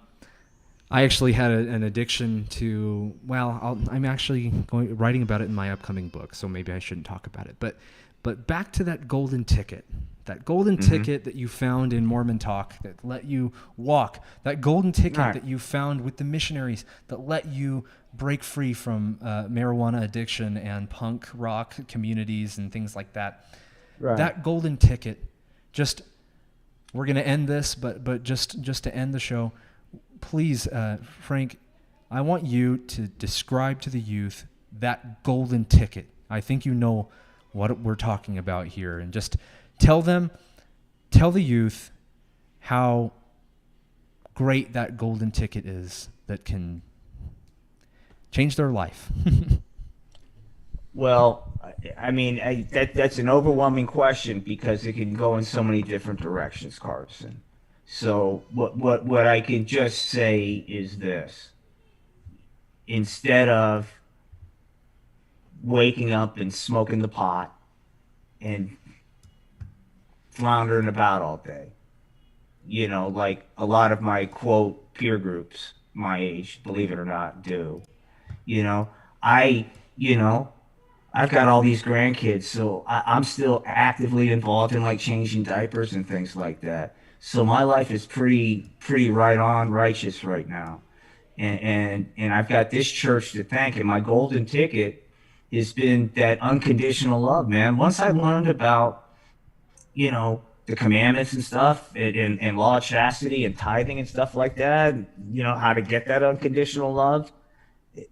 actually had an addiction to. Well, I'm actually writing about it in my upcoming book, so maybe I shouldn't talk about it. But back to that golden ticket. That golden ticket that you found in Mormon Talk that let you walk. That golden ticket that you found with the missionaries that let you break free from marijuana addiction and punk rock communities and things like that. Right. That golden ticket. We're going to end this, but just to end the show, please, Frank, I want you to describe to the youth that golden ticket. I think you know what we're talking about here, and just tell the youth how great that golden ticket is that can change their life? Well, I mean, that's an overwhelming question because it can go in so many different directions, Carson. So what I can just say is this: instead of waking up and smoking the pot and floundering about all day, like a lot of my quote peer groups my age, believe it or not, do. You know, I, you know, I've got all these grandkids, so I'm still actively involved in like changing diapers and things like that. So my life is pretty right on righteous right now. And I've got this church to thank, and my golden ticket has been that unconditional love, man. Once I learned about, the commandments and stuff, and law of chastity and tithing and stuff like that, how to get that unconditional love,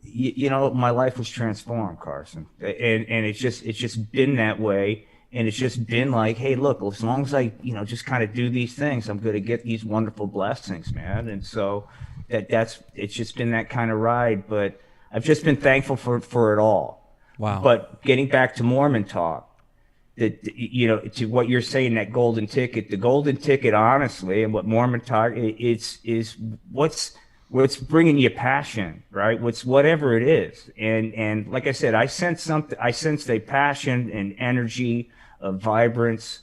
my life was transformed, Carson. And it's just been that way. And it's just been like, hey, look, as long as I, just kind of do these things, I'm going to get these wonderful blessings, man. And so it's just been that kind of ride. But I've just been thankful for it all. Wow. But getting back to Mormon talk, to what you're saying, that golden ticket, the golden ticket, honestly, and what Mormon talk is what's bringing you passion, right? Whatever it is. And like I said, I sensed a passion and energy, a vibrance,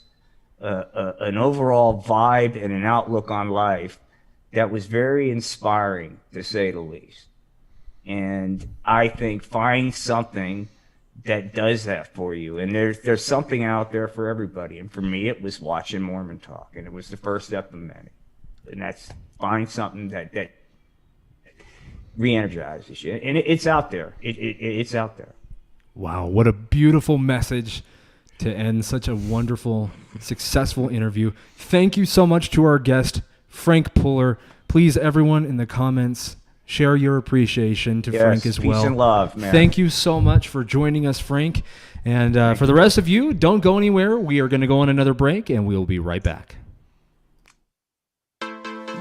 an overall vibe and an outlook on life that was very inspiring, to say the least. And I think find something that does that for you. And there's something out there for everybody. And for me, it was watching Mormon Talk, and it was the first step of many. And that's find something that re-energizes you. And it's out there. It's out there. Wow, what a beautiful message to end such a wonderful, successful interview. Thank you so much to our guest, Frank Puller. Please, everyone in the comments, share your appreciation to Frank as well. Peace and love, man. Thank you so much for joining us, Frank. And for the rest of you, don't go anywhere. We are going to go on another break, and we'll be right back.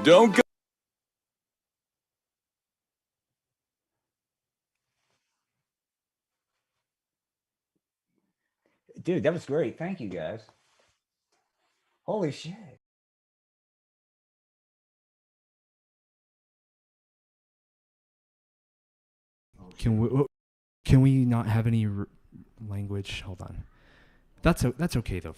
Don't go. Dude, that was great. Thank you, guys. Holy shit. Can we not have any language? Hold on. That's okay though.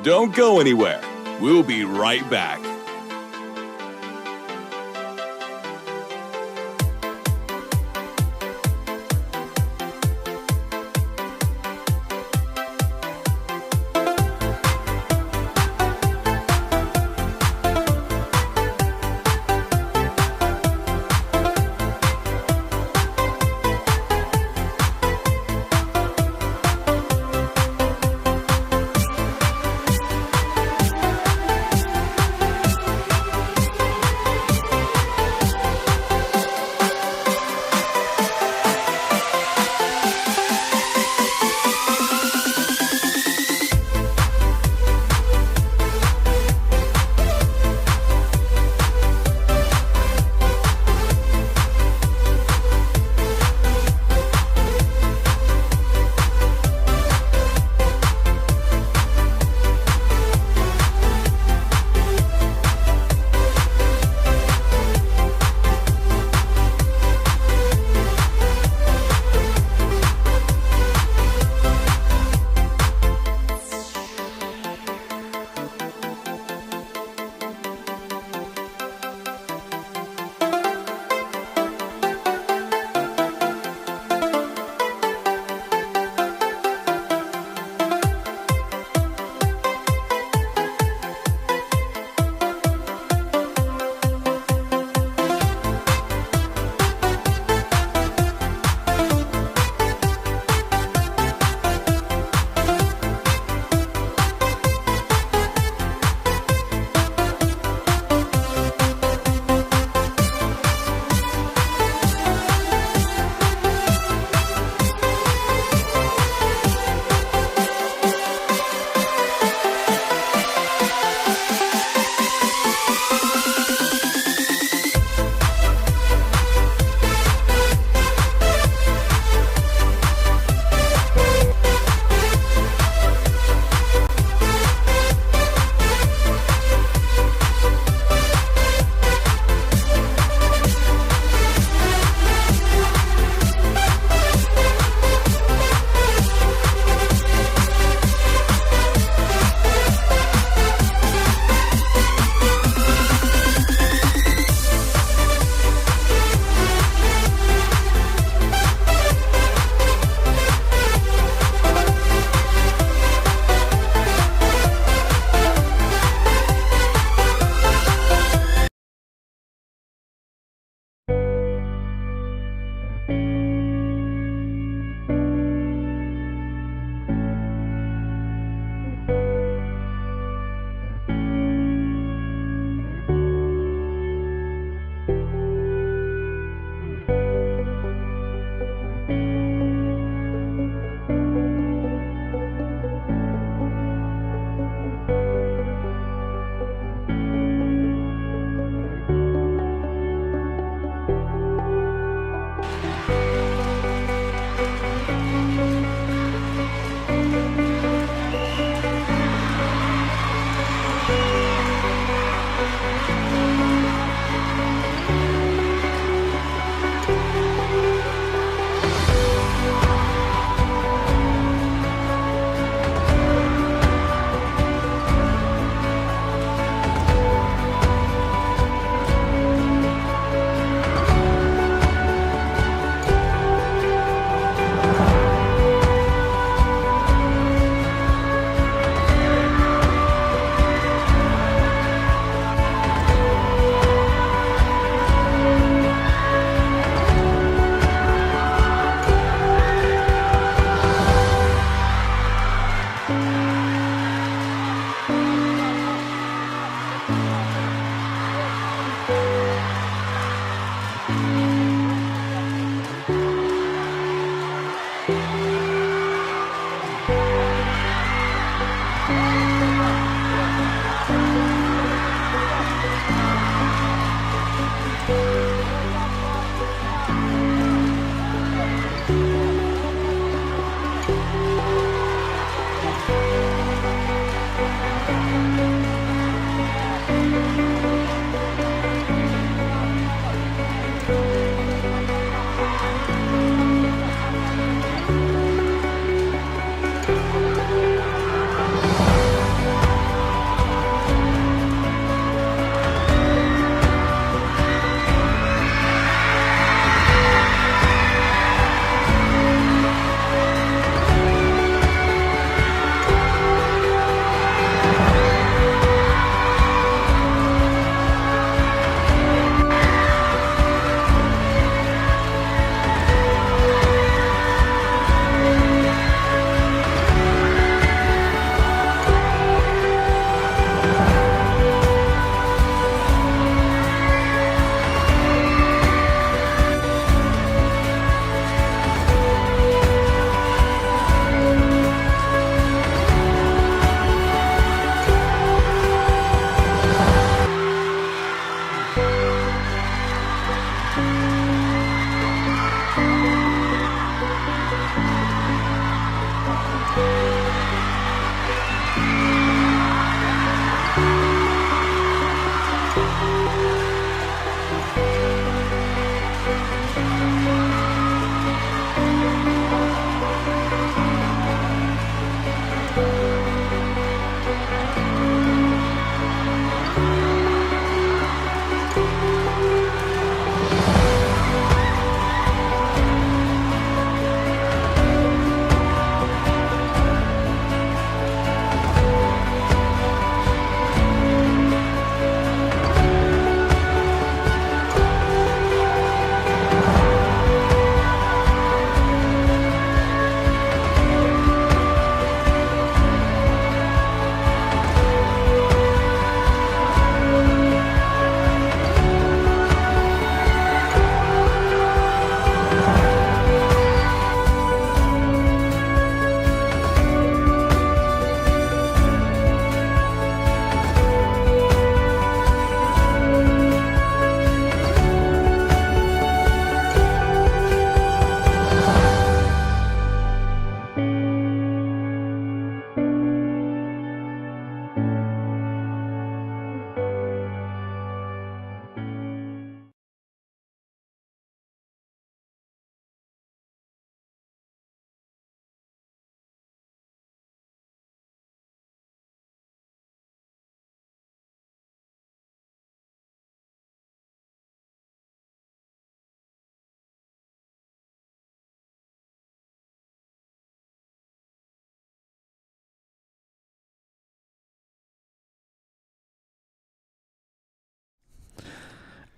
Don't go anywhere. We'll be right back.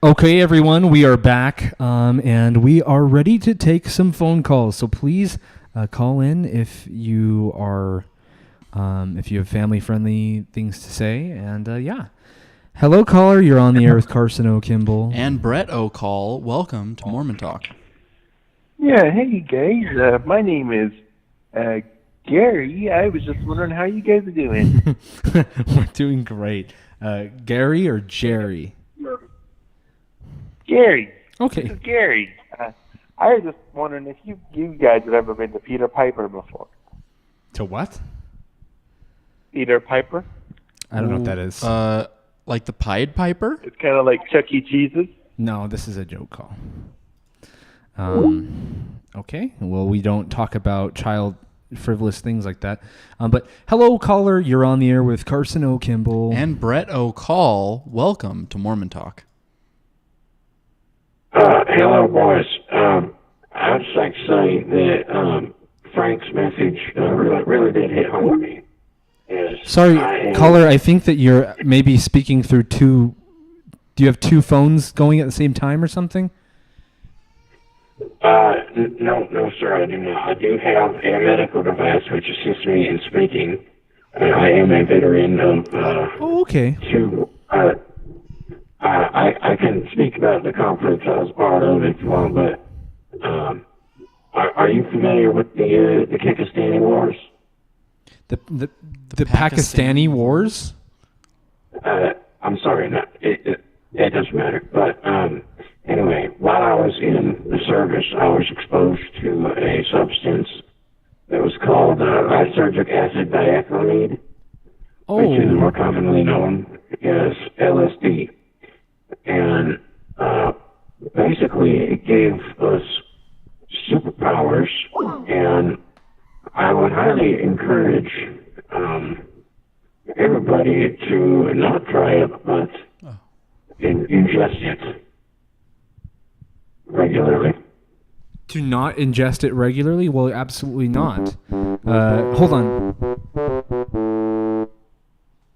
Okay, everyone, we are back, and we are ready to take some phone calls. So please call in if you are, if you have family-friendly things to say. And yeah, hello, caller. You're on the air with Carson O'Kimball And Brett O'Call. Welcome to Mormon Talk. Yeah, hey guys. My name is Gary. I was just wondering how you guys are doing. We're doing great. Gary or Jerry? Gary. Okay. This is Gary. I was just wondering if you guys had ever been to Peter Piper before. To what? Peter Piper? I don't know what that is. Like the Pied Piper? It's kind of like Chuck E. Cheese's. No, this is a joke call. Okay. Well, we don't talk about child frivolous things like that. But hello, caller. You're on the air with Carson O'Kimball. And Brett O'Call. Welcome to Mormon Talk. Hello, boys. I'd just like to say that Frank's message really did hit home with me. Yes, Sorry, caller, I think that you're maybe speaking through two... Do you have two phones going at the same time or something? No, sir, I do not. I do have a medical device which assists me in speaking. I am a veteran of... Oh, okay. I can speak about the conference I was part of if you want, but are you familiar with the Pakistani Wars? The Pakistani Wars? I'm sorry, it doesn't matter. But anyway, while I was in the service, I was exposed to a substance that was called lysergic acid diachromide, which is more commonly known as LSD. And basically, it gave us superpowers, and I would highly encourage everybody to not try it, but ingest it regularly. To not ingest it regularly? Well, absolutely not. Hold on.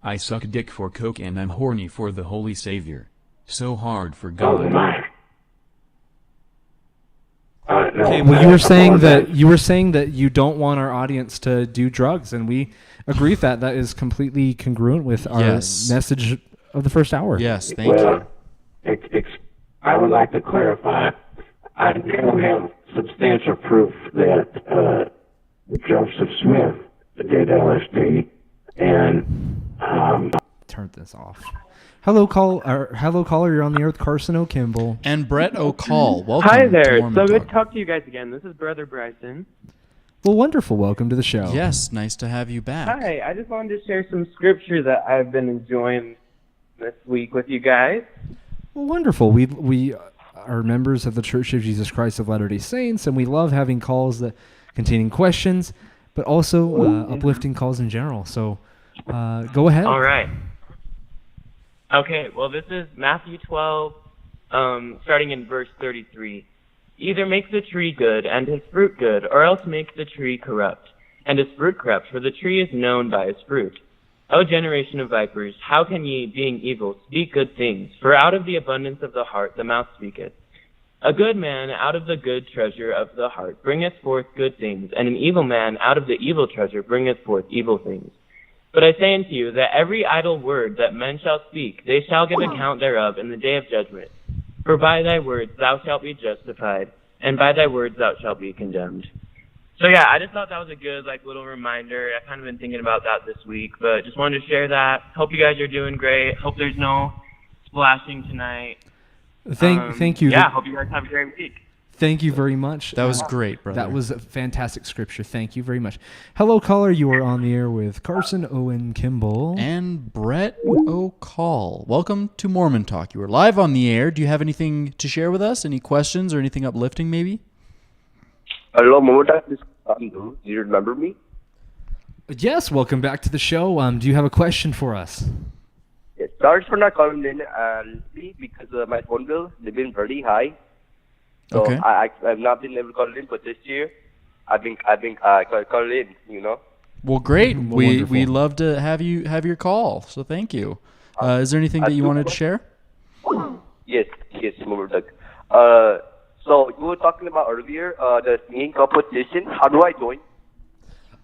I suck dick for coke and I'm horny for the Holy Savior. So hard for God. Oh my. Okay, well, you were saying that you don't want our audience to do drugs, and we agree with that. That is completely congruent with our message of the first hour. Yes, thank you. I would like to clarify. I do have substantial proof that Joseph Smith did LSD, and turn this off. Hello, caller. You're on the air with Carson O'Kimball and Brett O'Call. Welcome. Hi there. To So good to talk to you guys again. This is Brother Bryson. Well, wonderful. Welcome to the show. Yes, nice to have you back. Hi. I just wanted to share some scripture that I've been enjoying this week with you guys. Well, wonderful. We are members of the Church of Jesus Christ of Latter-day Saints, and we love having calls that containing questions, but also uplifting calls in general. So go ahead. All right. Okay, well, this is Matthew 12, starting in verse 33. Either make the tree good and his fruit good, or else make the tree corrupt, and his fruit corrupt, for the tree is known by its fruit. O generation of vipers, how can ye, being evil, speak good things? For out of the abundance of the heart the mouth speaketh. A good man out of the good treasure of the heart bringeth forth good things, and an evil man out of the evil treasure bringeth forth evil things. But I say unto you that every idle word that men shall speak, they shall give account thereof in the day of judgment. For by thy words thou shalt be justified, and by thy words thou shalt be condemned. So yeah, I just thought that was a good little reminder. I've kind of been thinking about that this week, but just wanted to share that. Hope you guys are doing great. Hope there's no splashing tonight. Thank you. Yeah, hope you guys have a great week. Thank you very much. That was great, brother. That was a fantastic scripture. Thank you very much. Hello, caller. You are on the air with Carson Owen Kimball. And Brett O'Call. Welcome to Mormon Talk. You are live on the air. Do you have anything to share with us? Any questions or anything uplifting, maybe? Hello, Mormon Talk. This is Cotton. Do you remember me? Yes, welcome back to the show. Do you have a question for us? Yes. Sorry for not calling in because my phone bill has been very high. So okay. I've not been able to call in, but this year I've been calling in. You know. Well, great. Wonderful. We love to have your call. So thank you. Is there anything that you wanted to share? Yes. case you remember, Doug. So you were talking about earlier the singing competition. How do I join?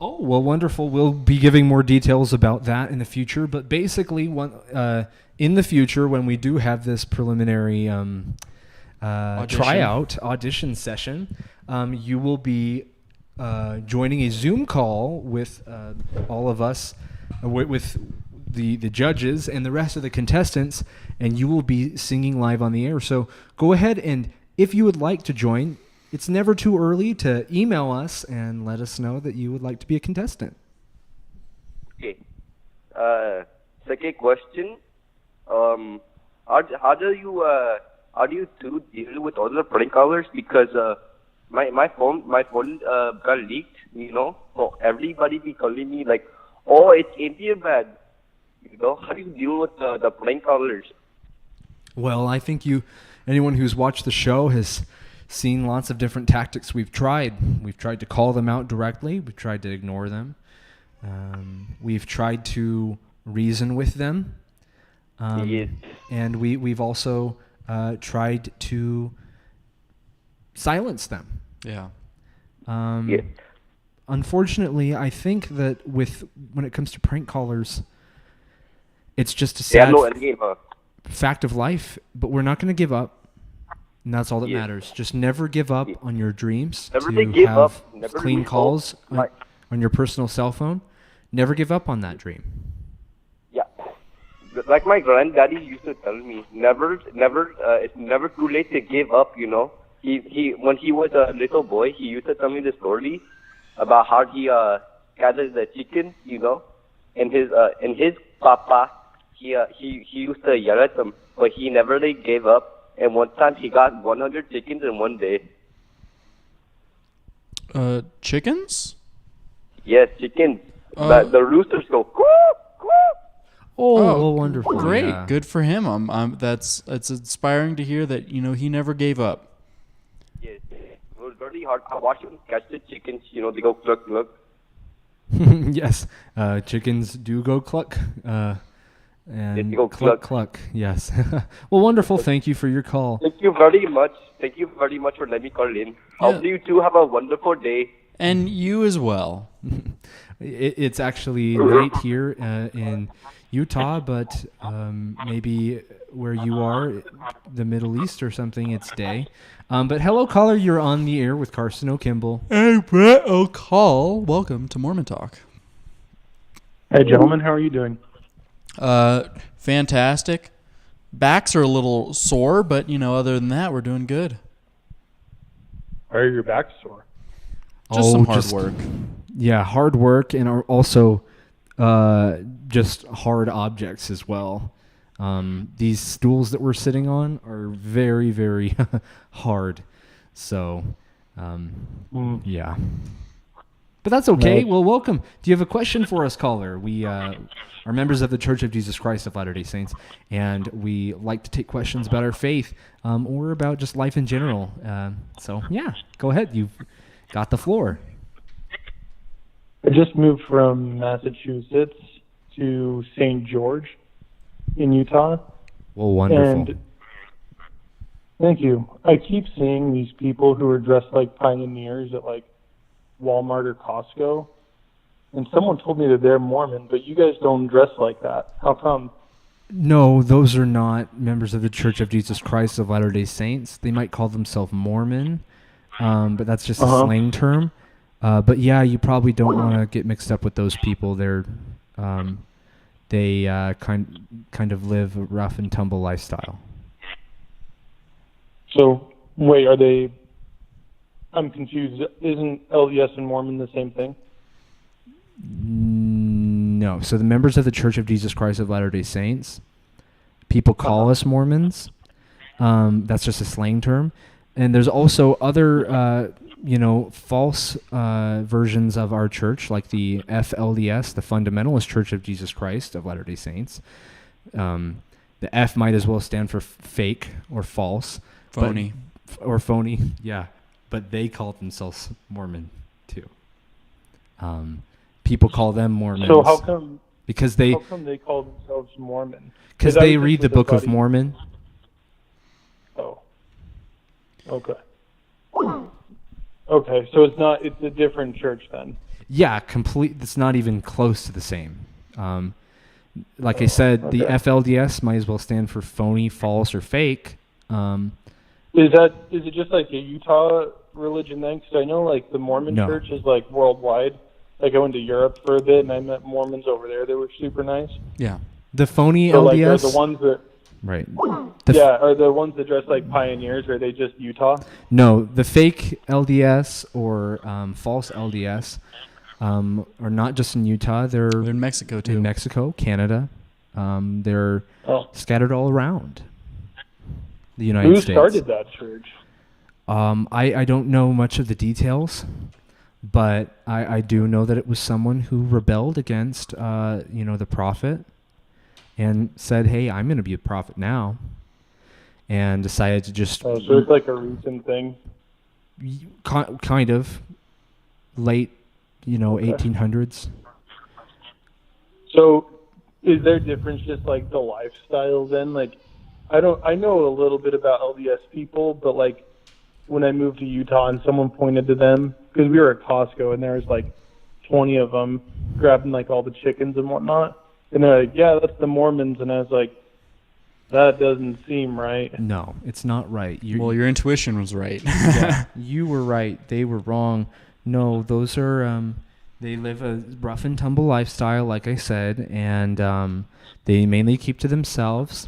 Oh, well, wonderful. We'll be giving more details about that in the future. But basically, in the future, when we do have this preliminary audition session, you will be joining a Zoom call with all of us, with the judges and the rest of the contestants, and you will be singing live on the air. So go ahead, and if you would like to join, it's never too early to email us and let us know that you would like to be a contestant. Okay. Second question. How do you two deal with other prank callers? Because my phone got leaked. So everybody be calling me like, oh, it's Indian man. How do you deal with the prank callers? Well, I think anyone who's watched the show has seen lots of different tactics we've tried. We've tried to call them out directly. We've tried to ignore them. We've tried to reason with them. And we've also tried to silence them. Yeah. Unfortunately, I think that when it comes to prank callers, it's just a sad fact of life, but we're not going to give up. And that's all that matters. Just never give up on your dreams to have clean calls on your personal cell phone. Never give up on that dream. Yeah. Like my granddaddy used to tell me, it's never too late to give up, He when he was a little boy, he used to tell me the story about how he gathered the chickens, and his papa, he used to yell at them, but he never gave up. And one time he got 100 chickens in one day. Chickens? Yes, chickens. The roosters go, quack, quack. Oh, wonderful. Great. Yeah. Good for him. It's inspiring to hear that, he never gave up. Yes. It was very hard. I watched him catch the chickens, they go cluck, cluck. Yes. Chickens do go cluck. And cluck, cluck. Yes. Well, wonderful. Thank you for your call. Thank you very much. Thank you very much for letting me call in. Hope you two have a wonderful day. And you as well. It's actually late here in Utah, but maybe where you are, the Middle East or something, it's day. But hello, caller. You're on the air with Carson O'Kimball. Hey, Brett O'Call. Welcome to Mormon Talk. Hey, gentlemen. How are you doing? Fantastic. Backs are a little sore, but other than that, we're doing good. Why are your backs sore? Just some hard work. Yeah, hard work, and also just hard objects as well. These stools that we're sitting on are very, very hard. So, yeah. But that's okay. Well, welcome. Do you have a question for us, caller? We are members of the Church of Jesus Christ of Latter-day Saints, and we like to take questions about our faith or about just life in general. So, yeah, go ahead. You've got the floor. I just moved from Massachusetts to St. George in Utah. Well, wonderful. And thank you. I keep seeing these people who are dressed like pioneers at Walmart or Costco, and someone told me that they're Mormon, but you guys don't dress like that. How come? No, those are not members of the Church of Jesus Christ of Latter-day Saints. They might call themselves Mormon, but that's just a slang term. But yeah, you probably don't want to get mixed up with those people. They kind of live a rough and tumble lifestyle. So wait, are they? I'm confused. Isn't LDS and Mormon the same thing? No. So the members of the Church of Jesus Christ of Latter-day Saints, people call us Mormons. That's just a slang term. And there's also other, false versions of our church, like the FLDS, the Fundamentalist Church of Jesus Christ of Latter-day Saints. The F might as well stand for fake or false. Phony. Or phony, yeah. But they call themselves Mormon, too. People call them Mormons. So how come? Because how come they call themselves Mormon? Because they read the Book of Mormon. Oh. Okay. Okay, so it's a different church then. Yeah, complete. It's not even close to the same. Like I said, the Okay. FLDS might as well stand for phony, false, or fake. Is it just like a Utah religion then? Because I know like the Mormon No. church is like worldwide. Like I went to Europe for a bit and I met Mormons over there. They were super nice. Yeah. The phony So like are LDS. the ones that Right. are the ones that dress like pioneers, or are they just Utah? No, the fake LDS or false LDS are not just in Utah. They're in Mexico too. In Mexico, Canada. They're scattered all around the United Who States. started that church? I don't know much of the details, but I do know that it was someone who rebelled against the prophet and said, "Hey, I'm going to be a prophet now," and decided to just Oh, so it's like a recent thing. kind of late, 1800s. So is there a difference just like the lifestyle then? Like I know a little bit about LDS people, but like when I moved to Utah and someone pointed to them, because we were at Costco and there was like 20 of them grabbing like all the chickens and whatnot, and they're like, yeah, that's the Mormons, and I was like, that doesn't seem right. No, it's not right. Well, your intuition was right. Yeah, you were right. They were wrong. No, those are they live a rough and tumble lifestyle, like I said, and they mainly keep to themselves.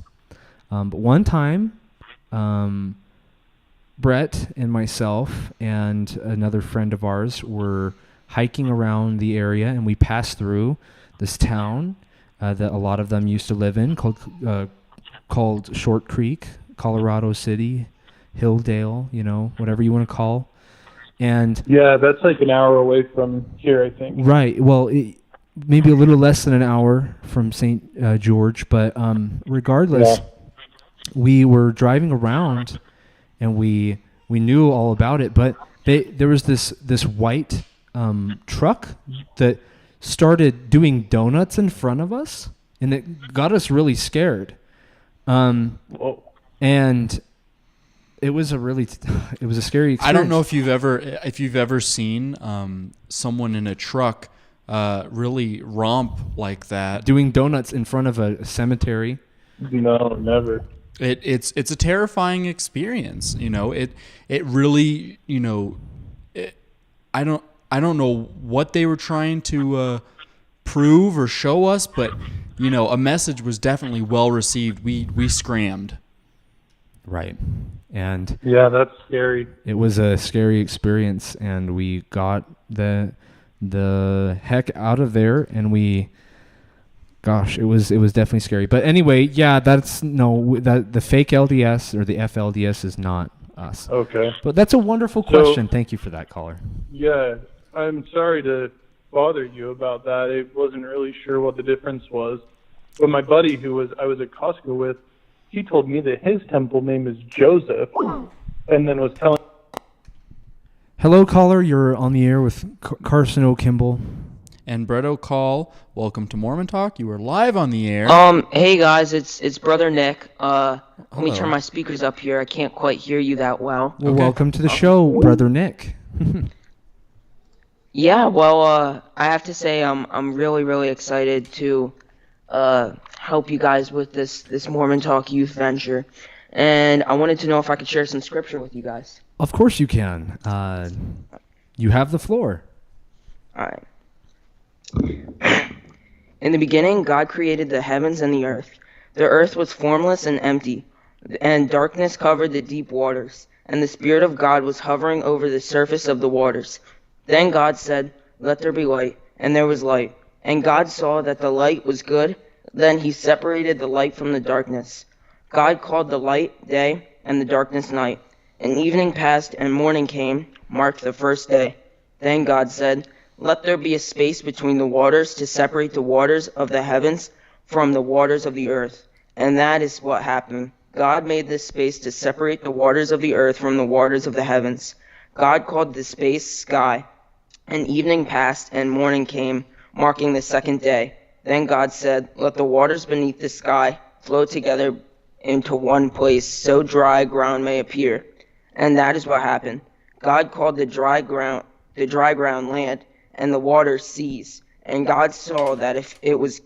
But one time, Brett and myself and another friend of ours were hiking around the area, and we passed through this town that a lot of them used to live in, called Short Creek, Colorado City, Hilldale, whatever you want to call. And yeah, that's like an hour away from here, I think. Right. Well, maybe a little less than an hour from St. George, but regardless, we were driving around, and we knew all about it. But there was this white truck that started doing donuts in front of us, and it got us really scared. And it was a scary experience. I don't know if you've ever seen someone in a truck really romp like that, doing donuts in front of a cemetery. No, never. It's a terrifying experience. It really I don't know what they were trying to prove or show us, but a message was definitely well received. We scrammed. Right. And yeah, that's scary. It was a scary experience, and we got the heck out of there, and it was definitely scary. But anyway, yeah, the fake LDS or the FLDS is not us. Okay. But that's a wonderful question. Thank you for that, caller. Yeah, I'm sorry to bother you about that. I wasn't really sure what the difference was. But my buddy I was at Costco with, he told me that his temple name is Joseph, and then was telling... Hello, caller. You're on the air with Carson O'Kimball. And Brett O'Call. Welcome to Mormon Talk. You are live on the air. Hey guys, it's Brother Nick. Let me turn my speakers up here. I can't quite hear you that well. Well, welcome to the show, Brother Nick. Yeah, well, I have to say I'm really, really excited to help you guys with this Mormon Talk youth venture. And I wanted to know if I could share some scripture with you guys. Of course you can. You have the floor. All right. In the beginning, God created the heavens and the earth. The earth was formless and empty, and darkness covered the deep waters, and the Spirit of God was hovering over the surface of the waters. Then God said, "Let there be light," and there was light. And God saw that the light was good. Then he separated the light from the darkness. God called the light day, and the darkness night. And evening passed, and morning came, marked the first day. Then God said, "Let there be a space between the waters to separate the waters of the heavens from the waters of the earth." And that is what happened. God made this space to separate the waters of the earth from the waters of the heavens. God called the space sky. And evening passed, and morning came, marking the second day. Then God said, "Let the waters beneath the sky flow together into one place, so dry ground may appear." And that is what happened. God called the dry ground land, and the waters seas. And God saw that it was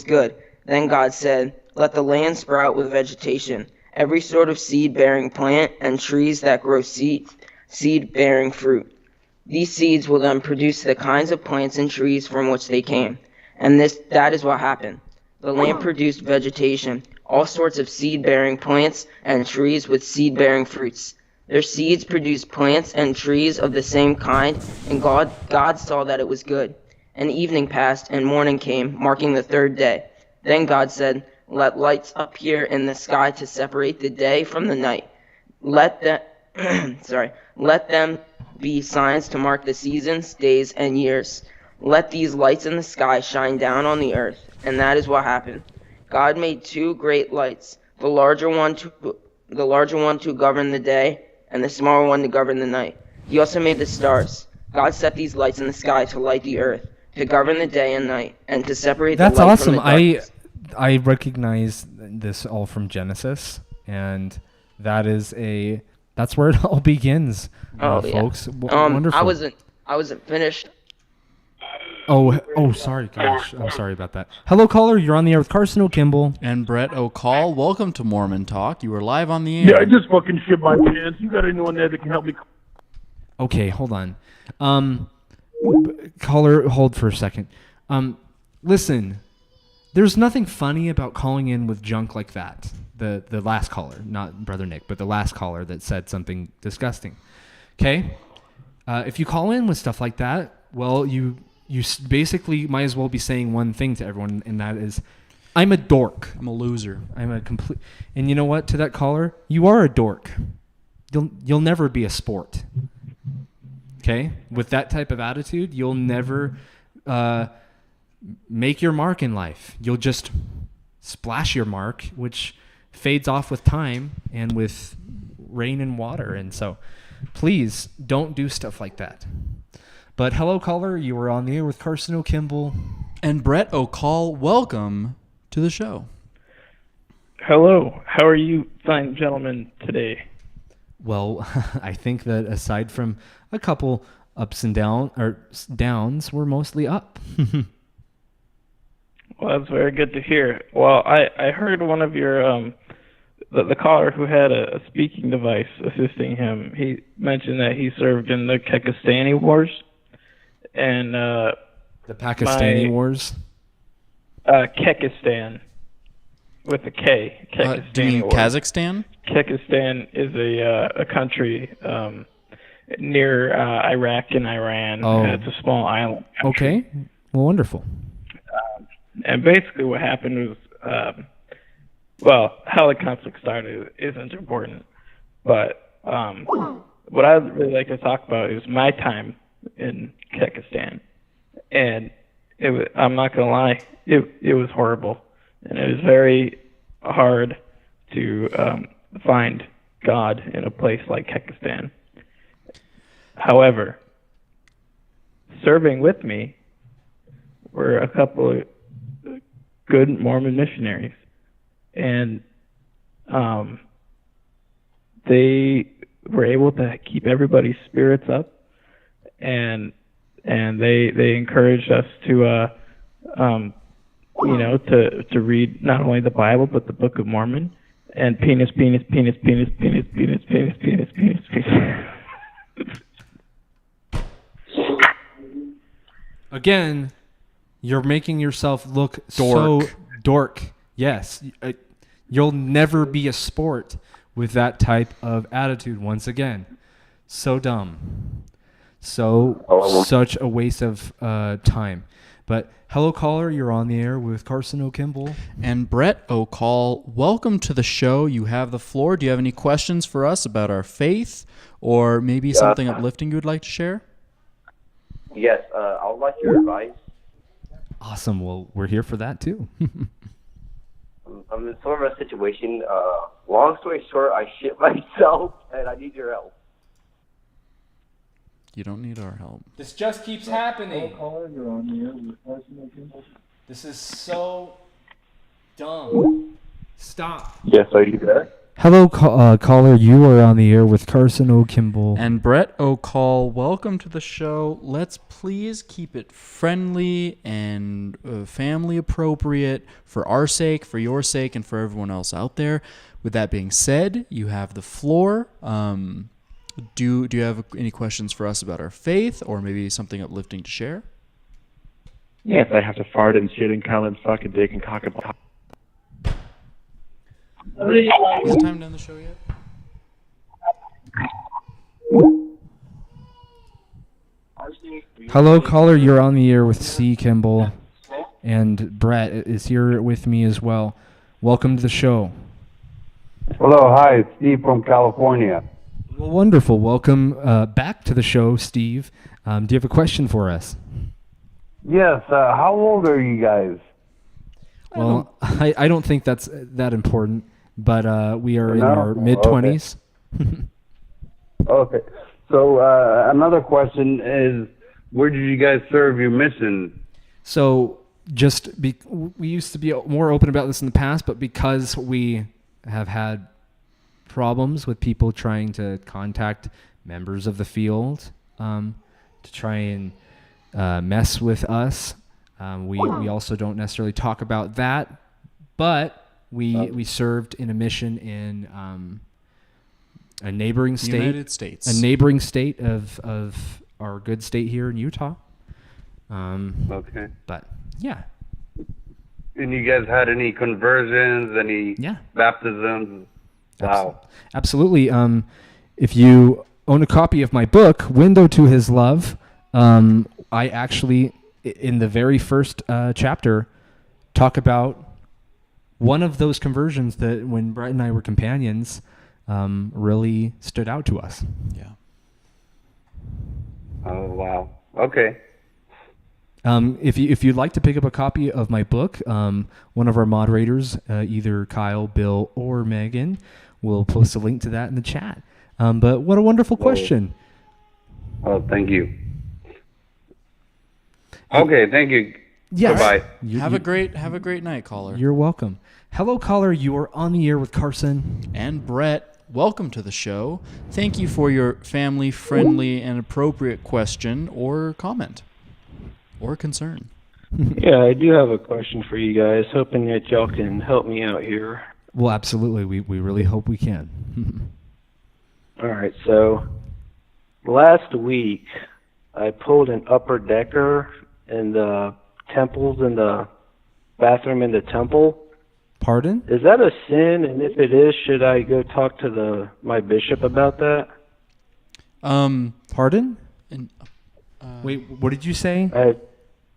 good. Then God said, "Let the land sprout with vegetation, every sort of seed-bearing plant, and trees that grow seed-bearing fruit. These seeds will then produce the kinds of plants and trees from which they came." And that is what happened. The land produced vegetation, all sorts of seed-bearing plants and trees with seed-bearing fruits. Their seeds produced plants and trees of the same kind, and God saw that it was good. And evening passed, and morning came, marking the third day. Then God said, "Let lights appear in the sky to separate the day from the night. Let them be signs to mark the seasons, days, and years. Let these lights in the sky shine down on the earth." And that is what happened. God made two great lights, the larger one to govern the day, and the smaller one to govern the night. He also made the stars. God set these lights in the sky to light the earth, to govern the day and night, and to separate the light awesome. from the darkness. I recognize this all from Genesis, and that's where it all begins, folks. Wonderful. I wasn't finished. Oh, sorry, gosh. I'm sorry about that. Hello, caller. You're on the air with Carson O'Kimball. And Brett O'Call. Welcome to Mormon Talk. You are live on the air. Yeah, I just fucking shit my pants. You got anyone there that can help me? Okay, hold on. Caller, hold for a second. Listen, there's nothing funny about calling in with junk like that. The last caller, not Brother Nick, but the last caller that said something disgusting. Okay? If you call in with stuff like that, well, you basically might as well be saying one thing to everyone, and that is, I'm a dork. I'm a loser. I'm a complete... And you know what? To that caller, you are a dork. You'll never be a sport. Okay? With that type of attitude, you'll never make your mark in life. You'll just splash your mark, which fades off with time and with rain and water. And so, please, don't do stuff like that. But hello, caller. You were on the air with Carson O'Kimball. And Brett O'Call, welcome to the show. Hello. How are you fine gentlemen today? Well, I think that aside from a couple ups and downs, we're mostly up. Well, that's very good to hear. Well, I heard one of your the caller who had a speaking device assisting him. He mentioned that he served in the Kekistani Wars. And the Pakistani Wars? Kekistan with a K. Kekistani do you mean Wars. Kazakhstan? Kekistan is a country near Iraq and Iran. Oh. It's a small island country. Okay. Well, wonderful. And basically what happened was, how the conflict started isn't important. But what I'd really like to talk about is my time in Kekistan. And I'm not going to lie, it was horrible. And it was very hard to find God in a place like Kekistan. However, serving with me were a couple of good Mormon missionaries. And they were able to keep everybody's spirits up. And they encouraged us to to read not only the Bible but the Book of Mormon and penis. Again, you're making yourself look Dork. so dork. Yes, you'll never be a sport with that type of attitude. Once again, so dumb. Such a waste of time. But hello, caller. You're on the air with Carson O'Kimball. And Brett O'Call, welcome to the show. You have the floor. Do you have any questions for us about our faith or maybe something uplifting you would like to share? Yes, I would like your advice. Awesome. Well, we're here for that, too. I'm in sort of a situation. Long story short, I shit myself, and I need your help. You don't need our help. This just keeps happening. You're on the air with Carson O'Kimball. This is so dumb. Stop. Yes, are you there? Hello, caller. You are on the air with Carson O'Kimball. And Brett O'Call, welcome to the show. Let's please keep it friendly and family appropriate for our sake, for your sake, and for everyone else out there. With that being said, you have the floor. Do you have any questions for us about our faith, or maybe something uplifting to share? Yes, I have to fart and shit and cum and fuck and dick and cock and pop. Is time to end the show yet? Hello, caller. You're on the air with C. Kimball, and Brett is here with me as well. Welcome to the show. Hello, hi, it's Steve from California. Well, wonderful. Welcome back to the show, Steve. Do you have a question for us? Yes, how old are you guys? Well, I don't think that's that important, but we are in our mid-20s. Okay. So another question is, where did you guys serve your mission? So we used to be more open about this in the past, but because we have had problems with people trying to contact members of the field to try and mess with us, we also don't necessarily talk about that, but we served in a mission in a neighboring state, United States, a neighboring state of our good state here in Utah. Okay. But yeah. And you guys had any conversions, any baptisms? Wow. Absolutely. If you own a copy of my book, Window to His Love, I actually, in the very first chapter, talk about one of those conversions that when Brett and I were companions really stood out to us. Yeah. Oh, wow. Okay. If you'd like to pick up a copy of my book, one of our moderators, either Kyle, Bill, or Megan, will post a link to that in the chat. But what a wonderful question. Oh, thank you. Okay, thank you. Yes. Goodbye. Have a great night, caller. You're welcome. Hello, caller. You are on the air with Carson and Brett. Welcome to the show. Thank you for your family-friendly and appropriate question or comment or concern. Yeah, I do have a question for you guys, hoping that y'all can help me out here. Well, absolutely. We really hope we can. All right, so last week I pulled an upper decker in the temples in the bathroom in the temple. Pardon? Is that a sin? And if it is, should I go talk to my bishop about that? Pardon? Wait, what did you say?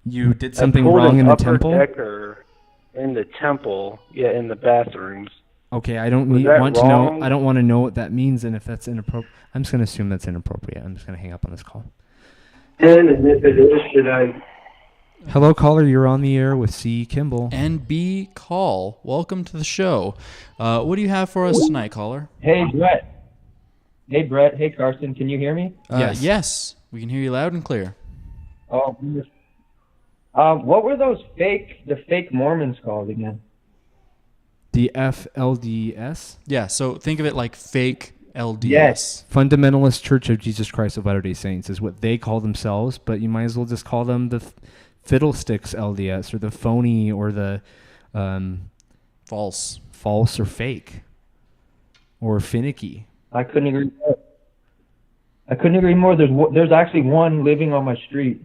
You did something I pulled wrong in an the upper temple? Decker in the temple, in the bathrooms. Okay, I don't Was that want to know. wrong? I don't want to know what that means, and if that's inappropriate, I'm just going to assume that's inappropriate. I'm just going to hang up on this call. And if it is, should I? Hello, caller. You're on the air with C. Kimball. And B. Call. Welcome to the show. What do you have for us tonight, caller? Hey, Brett. Hey, Brett. Hey, Carson. Can you hear me? Yes. We can hear you loud and clear. Oh, what were those fake Mormons called again? The FLDS? Yeah, so think of it like fake LDS. Yes. Fundamentalist Church of Jesus Christ of Latter-day Saints is what they call themselves, but you might as well just call them the Fiddlesticks LDS or the phony or the false or fake or finicky. I couldn't agree more. There's actually one living on my street.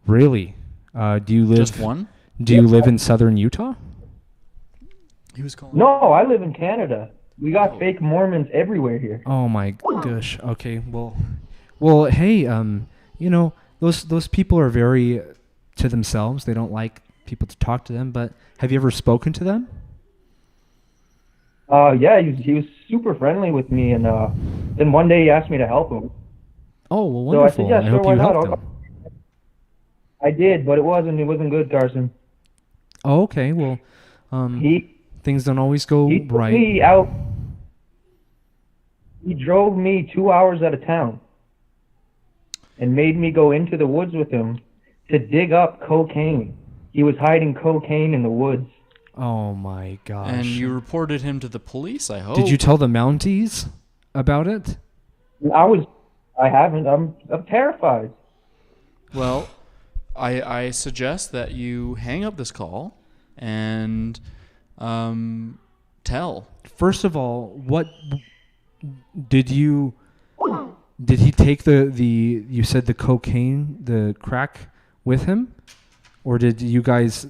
Really? Do you live Just one? Do you live in southern Utah? He was calling. No, I live in Canada. We got fake Mormons everywhere here. Oh my gosh. Okay. Well, hey, those people are very to themselves. They don't like people to talk to them, but have you ever spoken to them? Yeah, he was super friendly with me, and then one day he asked me to help him. Oh, well, wonderful. So I said, yeah, sure, hope why you not? helped them. I did, but it wasn't good, Carson. Oh, okay. Well, things don't always go He took right. me out. He drove me 2 hours out of town and made me go into the woods with him to dig up cocaine. He was hiding cocaine in the woods. Oh my gosh. And you reported him to the police, I hope. Did you tell the Mounties about it? I haven't. I'm terrified. Well, I suggest that you hang up this call and tell. First of all, what did he take the you said the cocaine, the crack with him? Or did you guys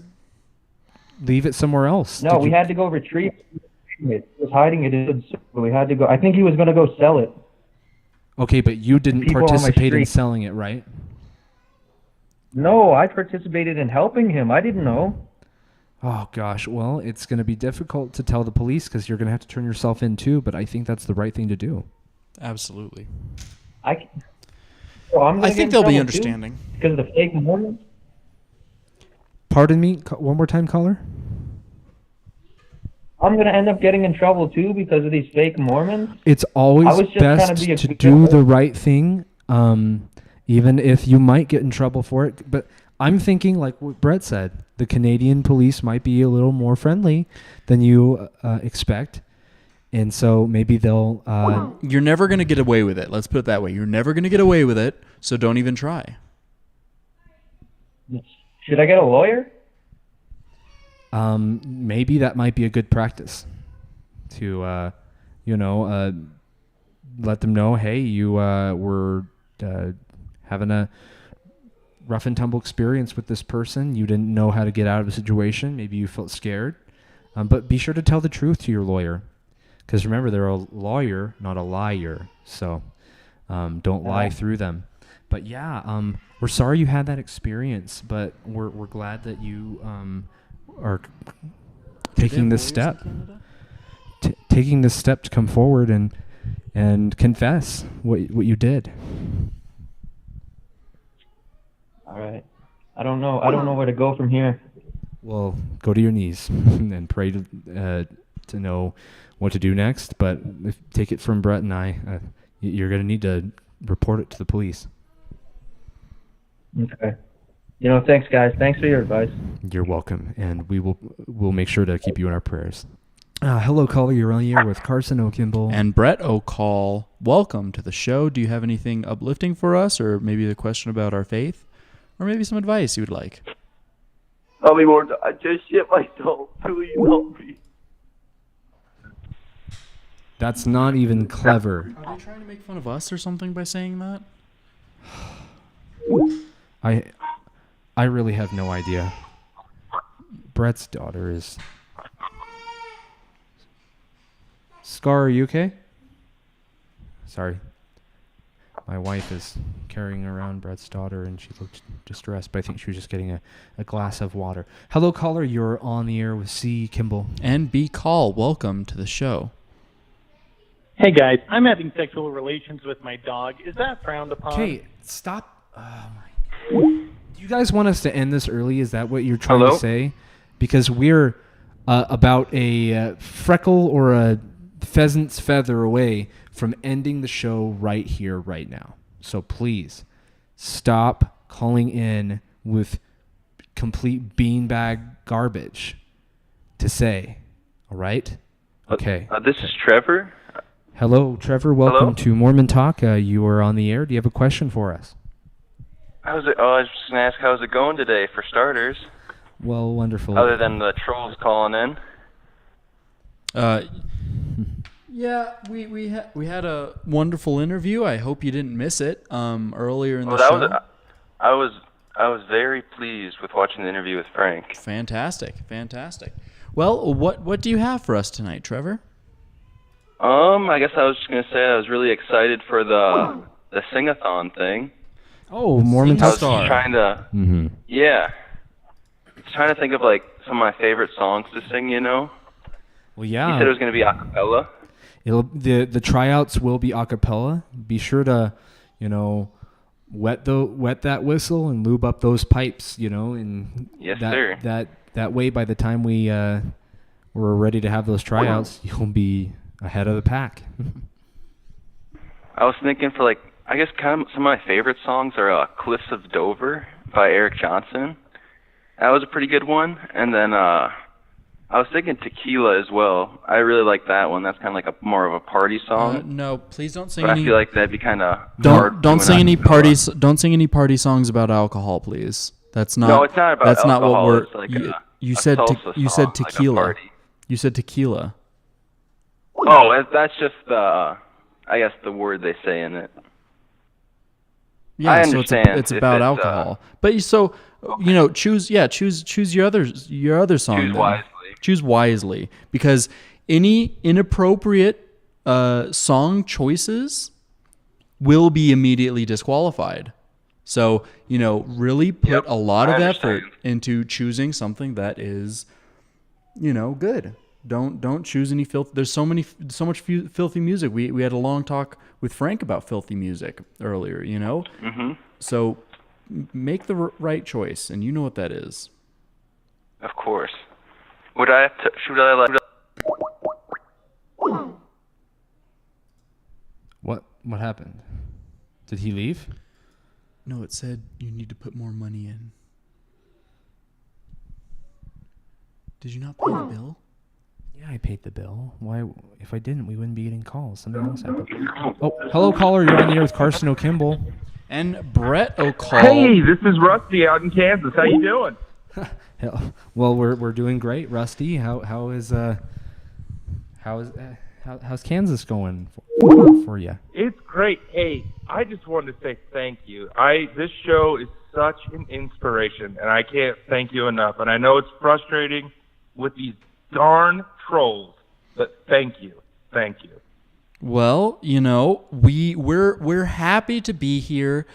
leave it somewhere else? No, we had to go retrieve it. He was hiding it. So we had to go. I think he was going to go sell it. Okay, but you didn't People on my participate in street. selling it, right? No, I participated in helping him. I didn't know. Oh gosh, well, it's going to be difficult to tell the police because you're going to have to turn yourself in too, but I think that's the right thing to do. Absolutely. I'm gonna I get think in they'll be trouble, understanding. too, because of the fake Mormons. Pardon me, one more time, caller? I'm going to end up getting in trouble too because of these fake Mormons. It's always I was just trying best to be a to good do guy. the right thing, even if you might get in trouble for it. But I'm thinking, like what Brett said, the Canadian police might be a little more friendly than you expect. And so maybe they'll... You're never going to get away with it. Let's put it that way. You're never going to get away with it, so don't even try. Should I get a lawyer? Maybe that might be a good practice to, let them know, hey, you were having a rough and tumble experience with this person. You didn't know how to get out of a situation. Maybe you felt scared. But be sure to tell the truth to your lawyer. Because remember, they're a lawyer, not a liar. So don't lie through them. But yeah, we're sorry you had that experience, but we're glad that you are taking this step. Taking this step to come forward and confess what you did. All right. I don't know. I don't know where to go from here. Well, go to your knees and pray to know what to do next. But take it from Brett and I. You're going to need to report it to the police. Okay. Thanks, guys. Thanks for your advice. You're welcome, and we'll make sure to keep you in our prayers. Hello, caller. You're on the air with Carson O'Kimball And Brett O'Call. Welcome to the show. Do you have anything uplifting for us, or maybe a question about our faith, or maybe some advice you would like? Tell me more. I just shit myself. Please help me. That's not even clever. Are they trying to make fun of us or something by saying that? I really have no idea. Brett's daughter is... Scar, are you okay? Sorry. My wife is carrying around Brett's daughter, and she looked distressed, but I think she was just getting a glass of water. Hello, caller. You're on the air with C. Kimball. And B. Call. Welcome to the show. Hey, guys. I'm having sexual relations with my dog. Is that frowned upon? Okay, stop. Do you guys want us to end this early? Is that what you're trying to say? Because we're about a freckle or a pheasant's feather away from ending the show right here, right now. So please stop calling in with complete beanbag garbage to say. All right? Okay. This is Trevor. Hello, Trevor. Welcome to Mormon Talk. You are on the air. Do you have a question for us? How's it? Oh, I was just gonna ask, how's it going today, for starters? Well, wonderful. Other than the trolls calling in. Yeah, we had a wonderful interview. I hope you didn't miss it earlier in the Well, show. I was very pleased with watching the interview with Frank. Fantastic. Well, what do you have for us tonight, Trevor? I guess I was just gonna say I was really excited for the sing-a-thon thing. Oh, Mormon I was Talk. trying to, yeah, trying to think of like some of my favorite songs to sing. Well, yeah. You said it was gonna be a cappella. The tryouts will be a cappella. Be sure to, wet that whistle and lube up those pipes. And Yes, sir. That way, by the time we're ready to have those tryouts, you'll be ahead of the pack. I was thinking for I guess kind of some of my favorite songs are Cliffs of Dover by Eric Johnson. That was a pretty good one. And then I was thinking Tequila as well. I really like that one. That's kind of like a more of a party song. No, please don't sing But any. I feel like that'd be kind of Don't sing any parties. Don't sing any party songs about alcohol, please. That's not. No, it's not about That's not what alcohol, we're. it's like you a said. salsa You song, said like a tequila. party. You said tequila. Oh, that's just the, I guess the word they say in it. Yeah, I so understand it's if about it's, alcohol. But choose your other song. Choose then. wisely. Choose wisely, because any inappropriate song choices will be immediately disqualified. So, really put a lot of effort into choosing something that is, good. Don't choose any filth. There's so much filthy music. We had a long talk with Frank about filthy music earlier, Mm-hmm. So make the right choice, and you know what that is. Of course. Should I like? What happened? Did he leave? No, it said you need to put more money in. Did you not pay the bill? Yeah, I paid the bill. Why? If I didn't, we wouldn't be getting calls. Something else happened. Oh, hello, caller. You're on the air with Carson O'Kimball. And Brett O'Call. Hey, this is Rusty out in Kansas. How you doing? Well, we're doing great, Rusty. How's Kansas going for you? It's great. Hey, I just wanted to say thank you. This show is such an inspiration, and I can't thank you enough. And I know it's frustrating with these darn trolls, but thank you. Well, we're happy to be here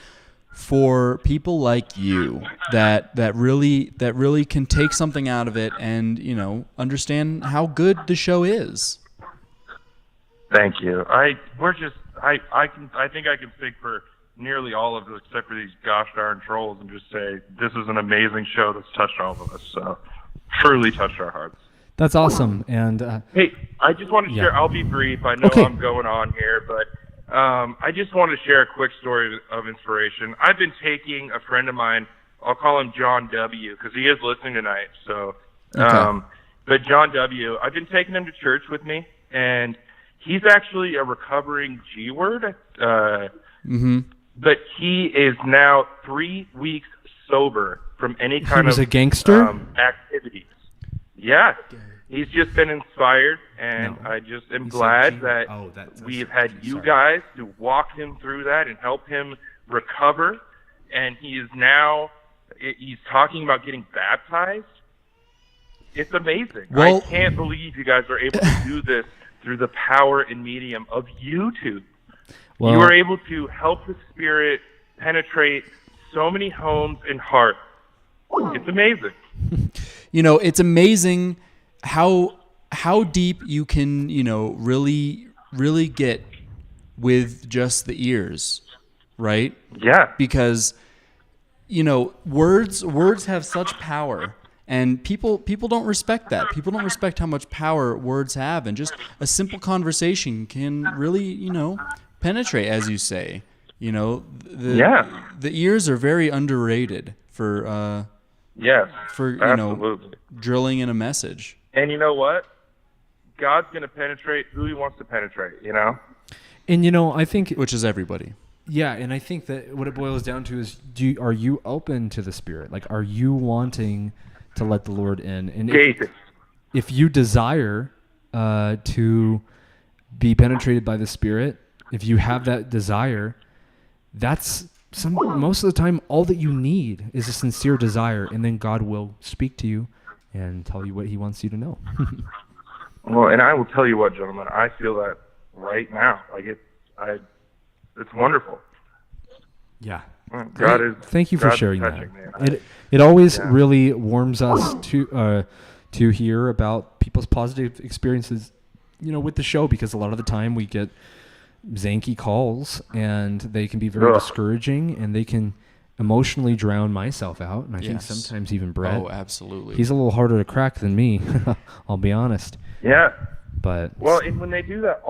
for people like you that really can take something out of it and understand how good the show is. Thank you. I think I can speak for nearly all of us except for these gosh darn trolls and just say this is an amazing show that's touched all of us. So truly touched our hearts. That's awesome. And hey, I just want to share. I'll be brief. I know I'm going on here, but I just want to share a quick story of inspiration. I've been taking a friend of mine. I'll call him John W. because he is listening tonight. So, but John W. I've been taking him to church with me, and he's actually a recovering G-word. But he is now 3 weeks sober from any kind of. He was a gangster? Activities. Yeah. He's just been inspired, and I just am glad that we've had you guys to walk him through that and help him recover. And he's talking about getting baptized. It's amazing. Well, I can't believe you guys are able to do this through the power and medium of YouTube. Well, you are able to help the Spirit penetrate so many homes and hearts. It's amazing. It's amazing how deep you can, really get with just the ears, right? Yeah. Because, words have such power, and people don't respect that. People don't respect how much power words have, and just a simple conversation can really, penetrate, as you say. The ears are very underrated for absolutely. Drilling in a message. And you know what? God's going to penetrate who he wants to penetrate, And I think which is everybody. Yeah, and I think that what it boils down to is are you open to the Spirit? Like, are you wanting to let the Lord in? And if you desire to be penetrated by the Spirit, if you have that desire, that's most of the time all that you need is a sincere desire, and then God will speak to you and tell you what he wants you to know. Well, and I will tell you what, gentlemen, I feel that right now. Like it's wonderful. Yeah. God is. Thank you for God's sharing touching, that. man. It always really warms us to hear about people's positive experiences, with the show, because a lot of the time we get zanky calls and they can be very discouraging, and they can emotionally drown myself out, and I think sometimes even Brett. Oh, absolutely. He's a little harder to crack than me. I'll be honest. Yeah. But and when they do that,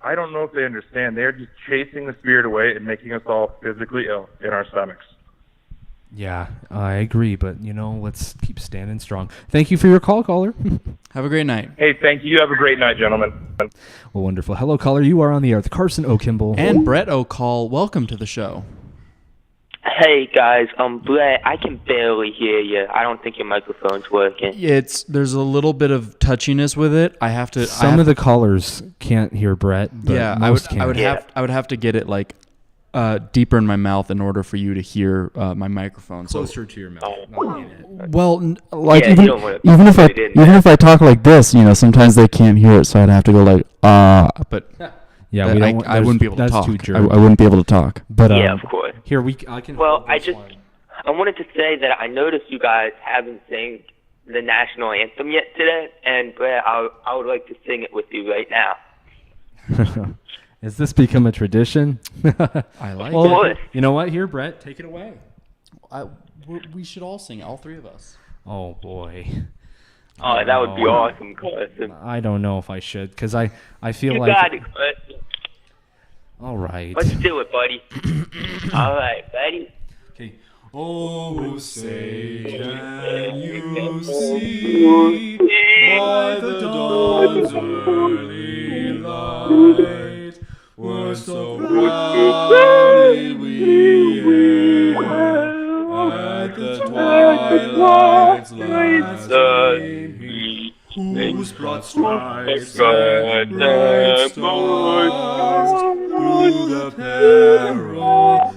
I don't know if they understand. They're just chasing the Spirit away and making us all physically ill in our stomachs. Yeah, I agree, but let's keep standing strong. Thank you for your call, caller. Have a great night. Hey, thank you. Have a great night, gentlemen. Well, wonderful. Hello, caller. You are on the air with Carson O'Kimball. And Brett O'Call, welcome to the show. Hey guys, Brett, I can barely hear you. I don't think your microphone's working. There's a little bit of touchiness with it. I have to. Some of the callers can't hear Brett, but yeah, most can. I would have to get it like deeper in my mouth in order for you to hear my microphone. Closer to your mouth. Well, like Yeah, you don't wanna even if put it in if I talk like this, sometimes they can't hear it, so I'd have to go like but. Yeah, I wouldn't be able to that's talk. too I jerk. wouldn't be able to talk. But Yeah, of course. Here I can. Well, I wanted to say that I noticed you guys haven't sang the national anthem yet today, and Brett, I would like to sing it with you right now. Has this become a tradition? I like it. You know what? Here, Brett, take it away. We should all sing, all three of us. Oh boy. Oh, that would be awesome, Carson. I don't know if I should, because I feel You like. got it, Brett. All right. Let's do it, buddy. All right, buddy. Okay. Oh, say can you see by the dawn's early light, we're so proudly we hailed at the twilight's last gleam, whose broad stripes and bright stars through the perilous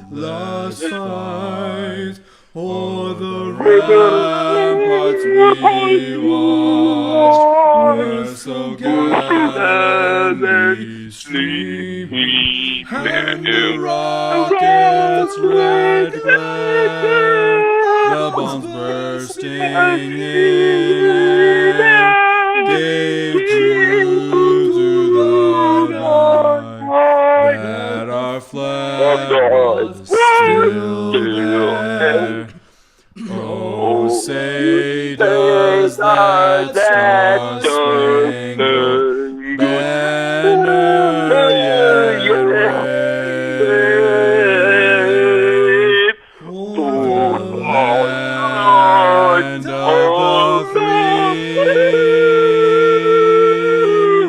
fight o'er the ramparts we watched, we're so gallantly streaming, and the rocket's red glare, the bombs bursting in, gave truth to the night that our flag was still there. Oh, say does that star-spangled banner yet wave o'er the land of the free?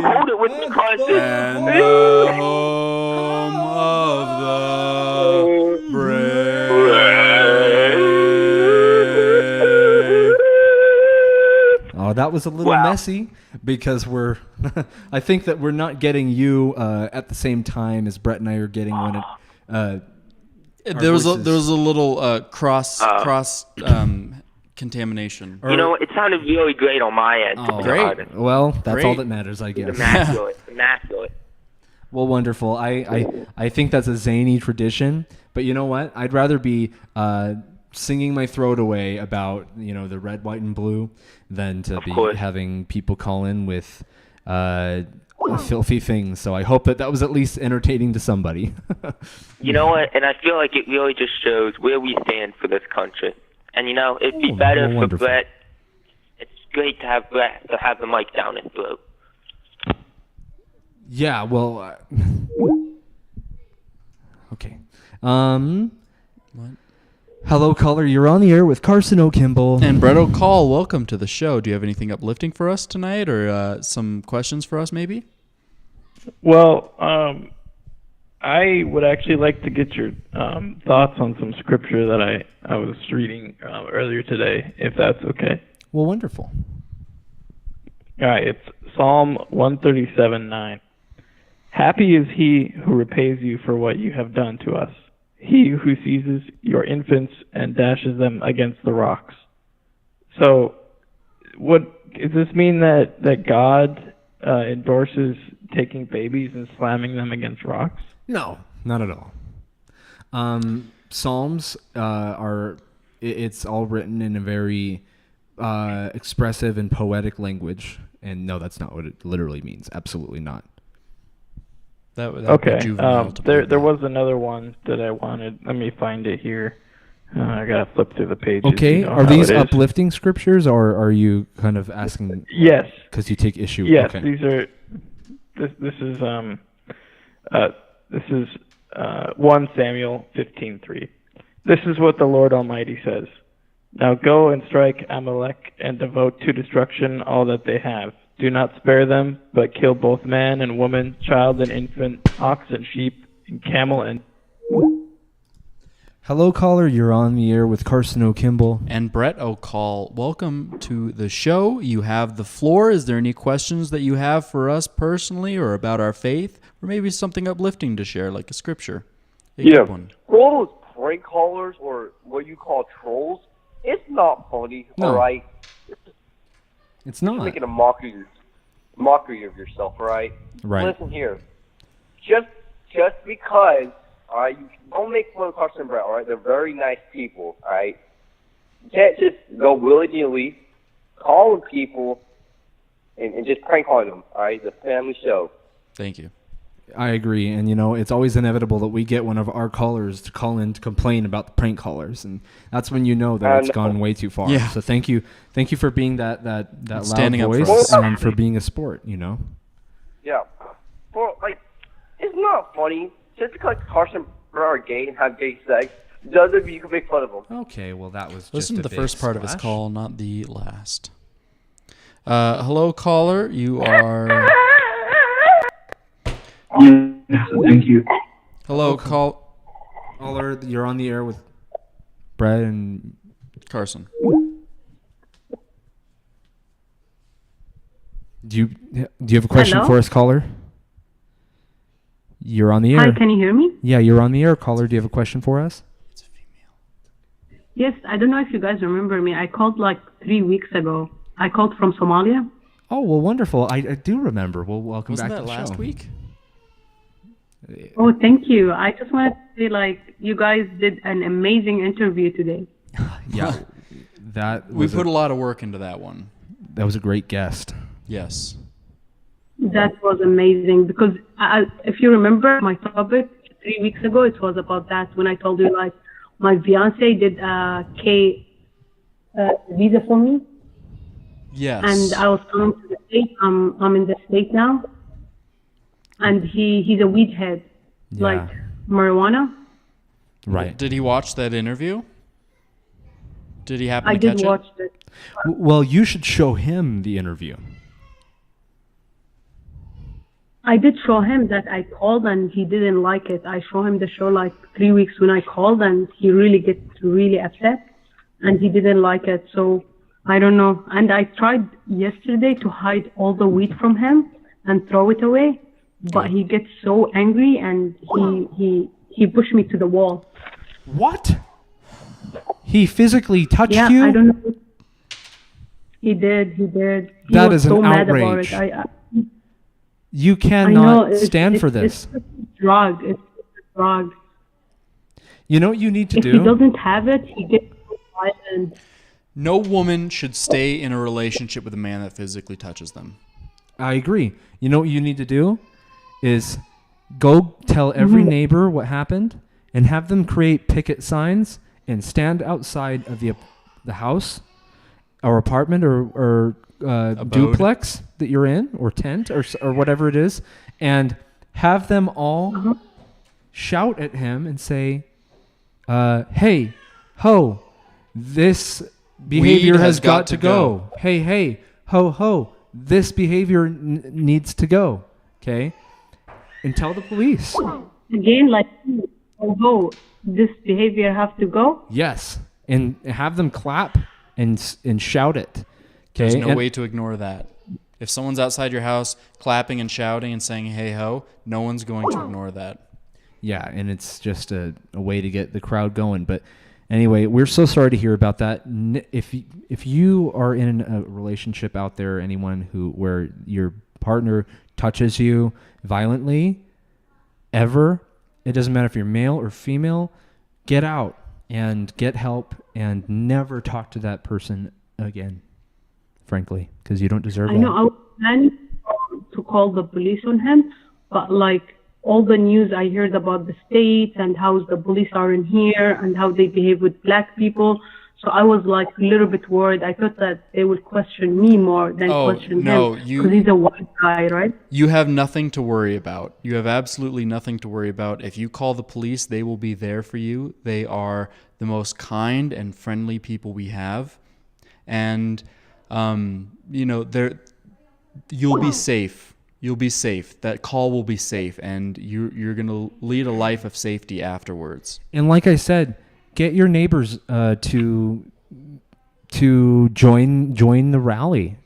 Hold it with me, Carson. And the home of the brave. Oh, that was a little messy because I think that we're not getting you at the same time as Brett and I are getting when it. There was a little cross contamination. You know, it sounded really great on my end. To be honest. Well, that's Great. all that matters, I guess. Immaculate. Well, wonderful. I think that's a zany tradition, but you know what? I'd rather be singing my throat away about the red, white, and blue than to be having people call in with filthy things. So I hope that was at least entertaining to somebody. You know what? And I feel like it really just shows where we stand for this country. And it'd be better for wonderful. Brett. It's great to have Brett to have the mic down his throat. Yeah, well, okay. What? Hello, caller. You're on the air with Carson O'Kimball. And Brett O'Call, welcome to the show. Do you have anything uplifting for us tonight, or some questions for us, maybe? Well, I would actually like to get your thoughts on some scripture that I was reading earlier today, if that's okay. Well, wonderful. All right, it's Psalm 137:9. Happy is he who repays you for what you have done to us, he who seizes your infants and dashes them against the rocks. So, does this mean that God endorses taking babies and slamming them against rocks? No, not at all. Psalms it's all written in a very expressive and poetic language, and no, that's not what it literally means. Absolutely not. That would okay. be juvenile to There was another one that I wanted. Let me find it here. I gotta flip through the pages. Okay, You know are how these it is. uplifting scriptures, or are you kind of asking? Yes. Because you take issue. Yes, okay. these are. This is 1 Samuel 15:3. This is what the Lord Almighty says. Now go and strike Amalek and devote to destruction all that they have. Do not spare them, but kill both man and woman, child and infant, ox and sheep, and camel and... Hello, caller. You're on the air with Carson O'Kimball. And Brett O'Call. Welcome to the show. You have the floor. Is there any questions that you have for us personally or about our faith? Or maybe something uplifting to share, like a scripture? Yeah. All those prank callers, or what you call trolls, it's not funny, No. alright? It's not. You're making a mockery of yourself, alright? Right. Listen here. Just because, alright, you don't make fun of Carson and Brett, alright? They're very nice people, alright? You can't just go willy-nilly calling people and just prank calling them, alright? It's a family show. Thank you. I agree, and it's always inevitable that we get one of our callers to call in to complain about the prank callers, and that's when you know that it's gone way too far. Yeah. So thank you for being that loud standing up for voice us. and for being a sport. Yeah. Well, it's not funny. Just because Carson and Brett are gay and have gay sex doesn't mean you can make fun of them. Okay, well that was Listen just to a the big first part of his splash. call, not the last. Hello, caller. You are... Thank you. Hello, caller. You're on the air with Brett and Carson. Do you have a question Hello? for us, caller? You're on the air. Hi, can you hear me? Yeah, you're on the air, caller. Do you have a question for us? Yes, I don't know if you guys remember me. I called like 3 weeks ago. I called from Somalia. Oh, well, wonderful. I do remember. Well, welcome Wasn't back that to the last show. week? Oh, thank you. I just wanted to say, you guys did an amazing interview today. Yeah, We put a lot of work into that one. That was a great guest. Yes. That was amazing because if you remember my topic 3 weeks ago, it was about that when I told you my fiance did a K visa for me. Yes. And I was coming to the States. I'm in the States now. And he's a weed head, like marijuana. Right. Did he watch that interview? Did he happen I to did catch watch it? it. Well, you should show him the interview. I did show him that I called and he didn't like it. I showed him the show 3 weeks when I called and he really gets really upset and he didn't like it. So I don't know. And I tried yesterday to hide all the weed from him and throw it away, but he gets so angry and he pushed me to the wall. What? He physically touched you? Yeah, I don't know. He did. He That was is so an mad outrage. about it. You I know, cannot stand for this. It's a drug. It's a drug. You know what you need to If do? he doesn't have it, he gets so violent. No woman should stay in a relationship with a man that physically touches them. I agree. You know what you need to do is go tell every neighbor what happened and have them create picket signs and stand outside of the house or apartment or duplex that you're in or tent or whatever it is, and have them all shout at him and say, hey, ho, this behavior Weed has got to go. Hey, ho, this behavior needs to go. Okay? And tell the police. Again, although this behavior have to go. Yes. And have them clap and shout it. Okay? There's no way to ignore that. If someone's outside your house clapping and shouting and saying, hey ho, no one's going to ignore that. Yeah, and it's just a way to get the crowd going. But anyway, we're so sorry to hear about that. If you are in a relationship out there, anyone where your partner touches you violently, ever, it doesn't matter if you're male or female, get out and get help and never talk to that person again, frankly, because you don't deserve that. I know I was planning to call the police on him, but all the news I heard about the States and how the police are in here and how they behave with black people. So I was like a little bit worried. I thought that they would question me more than question no, him, because he's a white guy, right? You have nothing to worry about. You have absolutely nothing to worry about. If you call the police, they will be there for you. They are the most kind and friendly people we have. And, you'll be safe. You'll be safe. That call will be safe. And you're going to lead a life of safety afterwards. And like I said, get your neighbors to join the rally,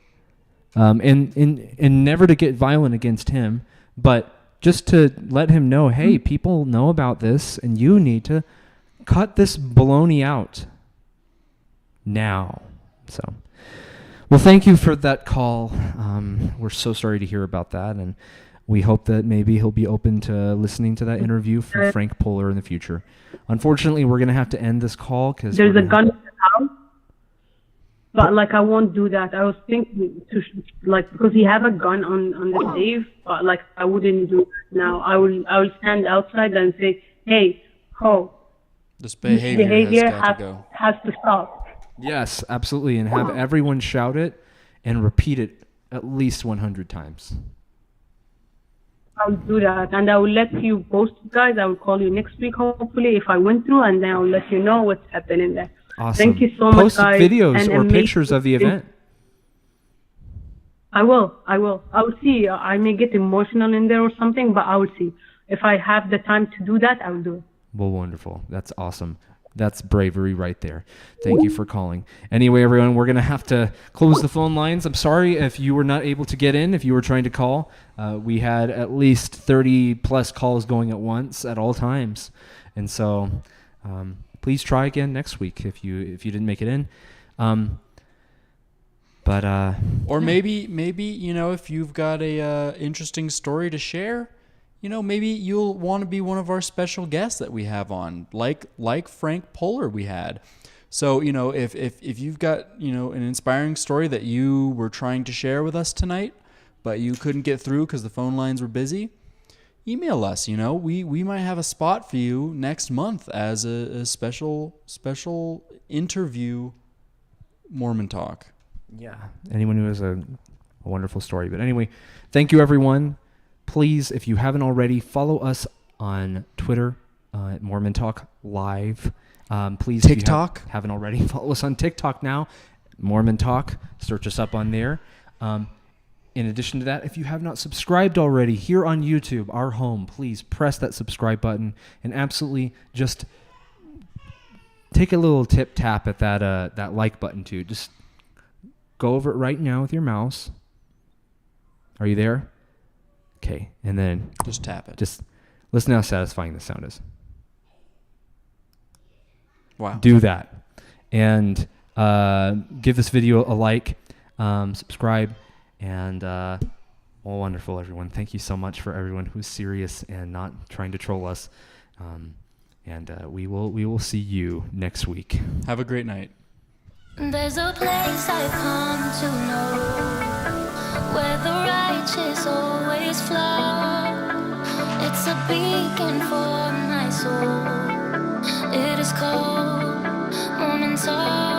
and never to get violent against him, but just to let him know, hey, people know about this, and you need to cut this baloney out now. So, well, thank you for that call. We're so sorry to hear about that, and we hope that maybe he'll be open to listening to that interview from Frank Poehler in the future. Unfortunately, we're going to have to end this call because there's a gun in the house. But like, I won't do that. I was thinking to because he have a gun on the safe, but like, I wouldn't do that now. I will stand outside and say, hey, this behavior has to stop. Yes, absolutely, and have everyone shout it and repeat it at least 100 times. I'll do that, and I will let you post, guys. I will call you next week, hopefully, if I went through, and then I'll let you know what's happening there. Awesome. Thank you so much, guys. Post videos or pictures of the event. I will. I will see. I may get emotional in there or something, but I will see. If I have the time to do that, I will do it. Well, wonderful. That's awesome. That's bravery right there. Thank you for calling. Anyway, everyone, we're going to have to close the phone lines. I'm sorry if you were not able to get in, if you were trying to call. We had at least 30 plus calls going at once at all times. And so please try again next week if you didn't make it in. Or maybe if you've got a interesting story to share, maybe you'll want to be one of our special guests that we have on, like Frank Poehler we had. So, if you've got, an inspiring story that you were trying to share with us tonight, but you couldn't get through because the phone lines were busy, email us. We might have a spot for you next month as a special interview Mormon Talk. Yeah. Anyone who has a wonderful story. But anyway, thank you, everyone. Please, if you haven't already, follow us on Twitter at Mormon Talk Live. Please, TikTok. If you haven't already, follow us on TikTok now, Mormon Talk. Search us up on there. In addition to that, if you have not subscribed already here on YouTube, our home, please press that subscribe button and absolutely just take a little tip tap at that like button too. Just go over it right now with your mouse. Are you there? Okay, and then just tap it. Just listen how satisfying the sound is. Wow. Do that. And give this video a like, subscribe, and wonderful, everyone. Thank you so much for everyone who's serious and not trying to troll us. And we will see you next week. Have a great night. There's a place I come to know where the righteous always flow. It's a beacon for my soul. It is called Mormon Talk.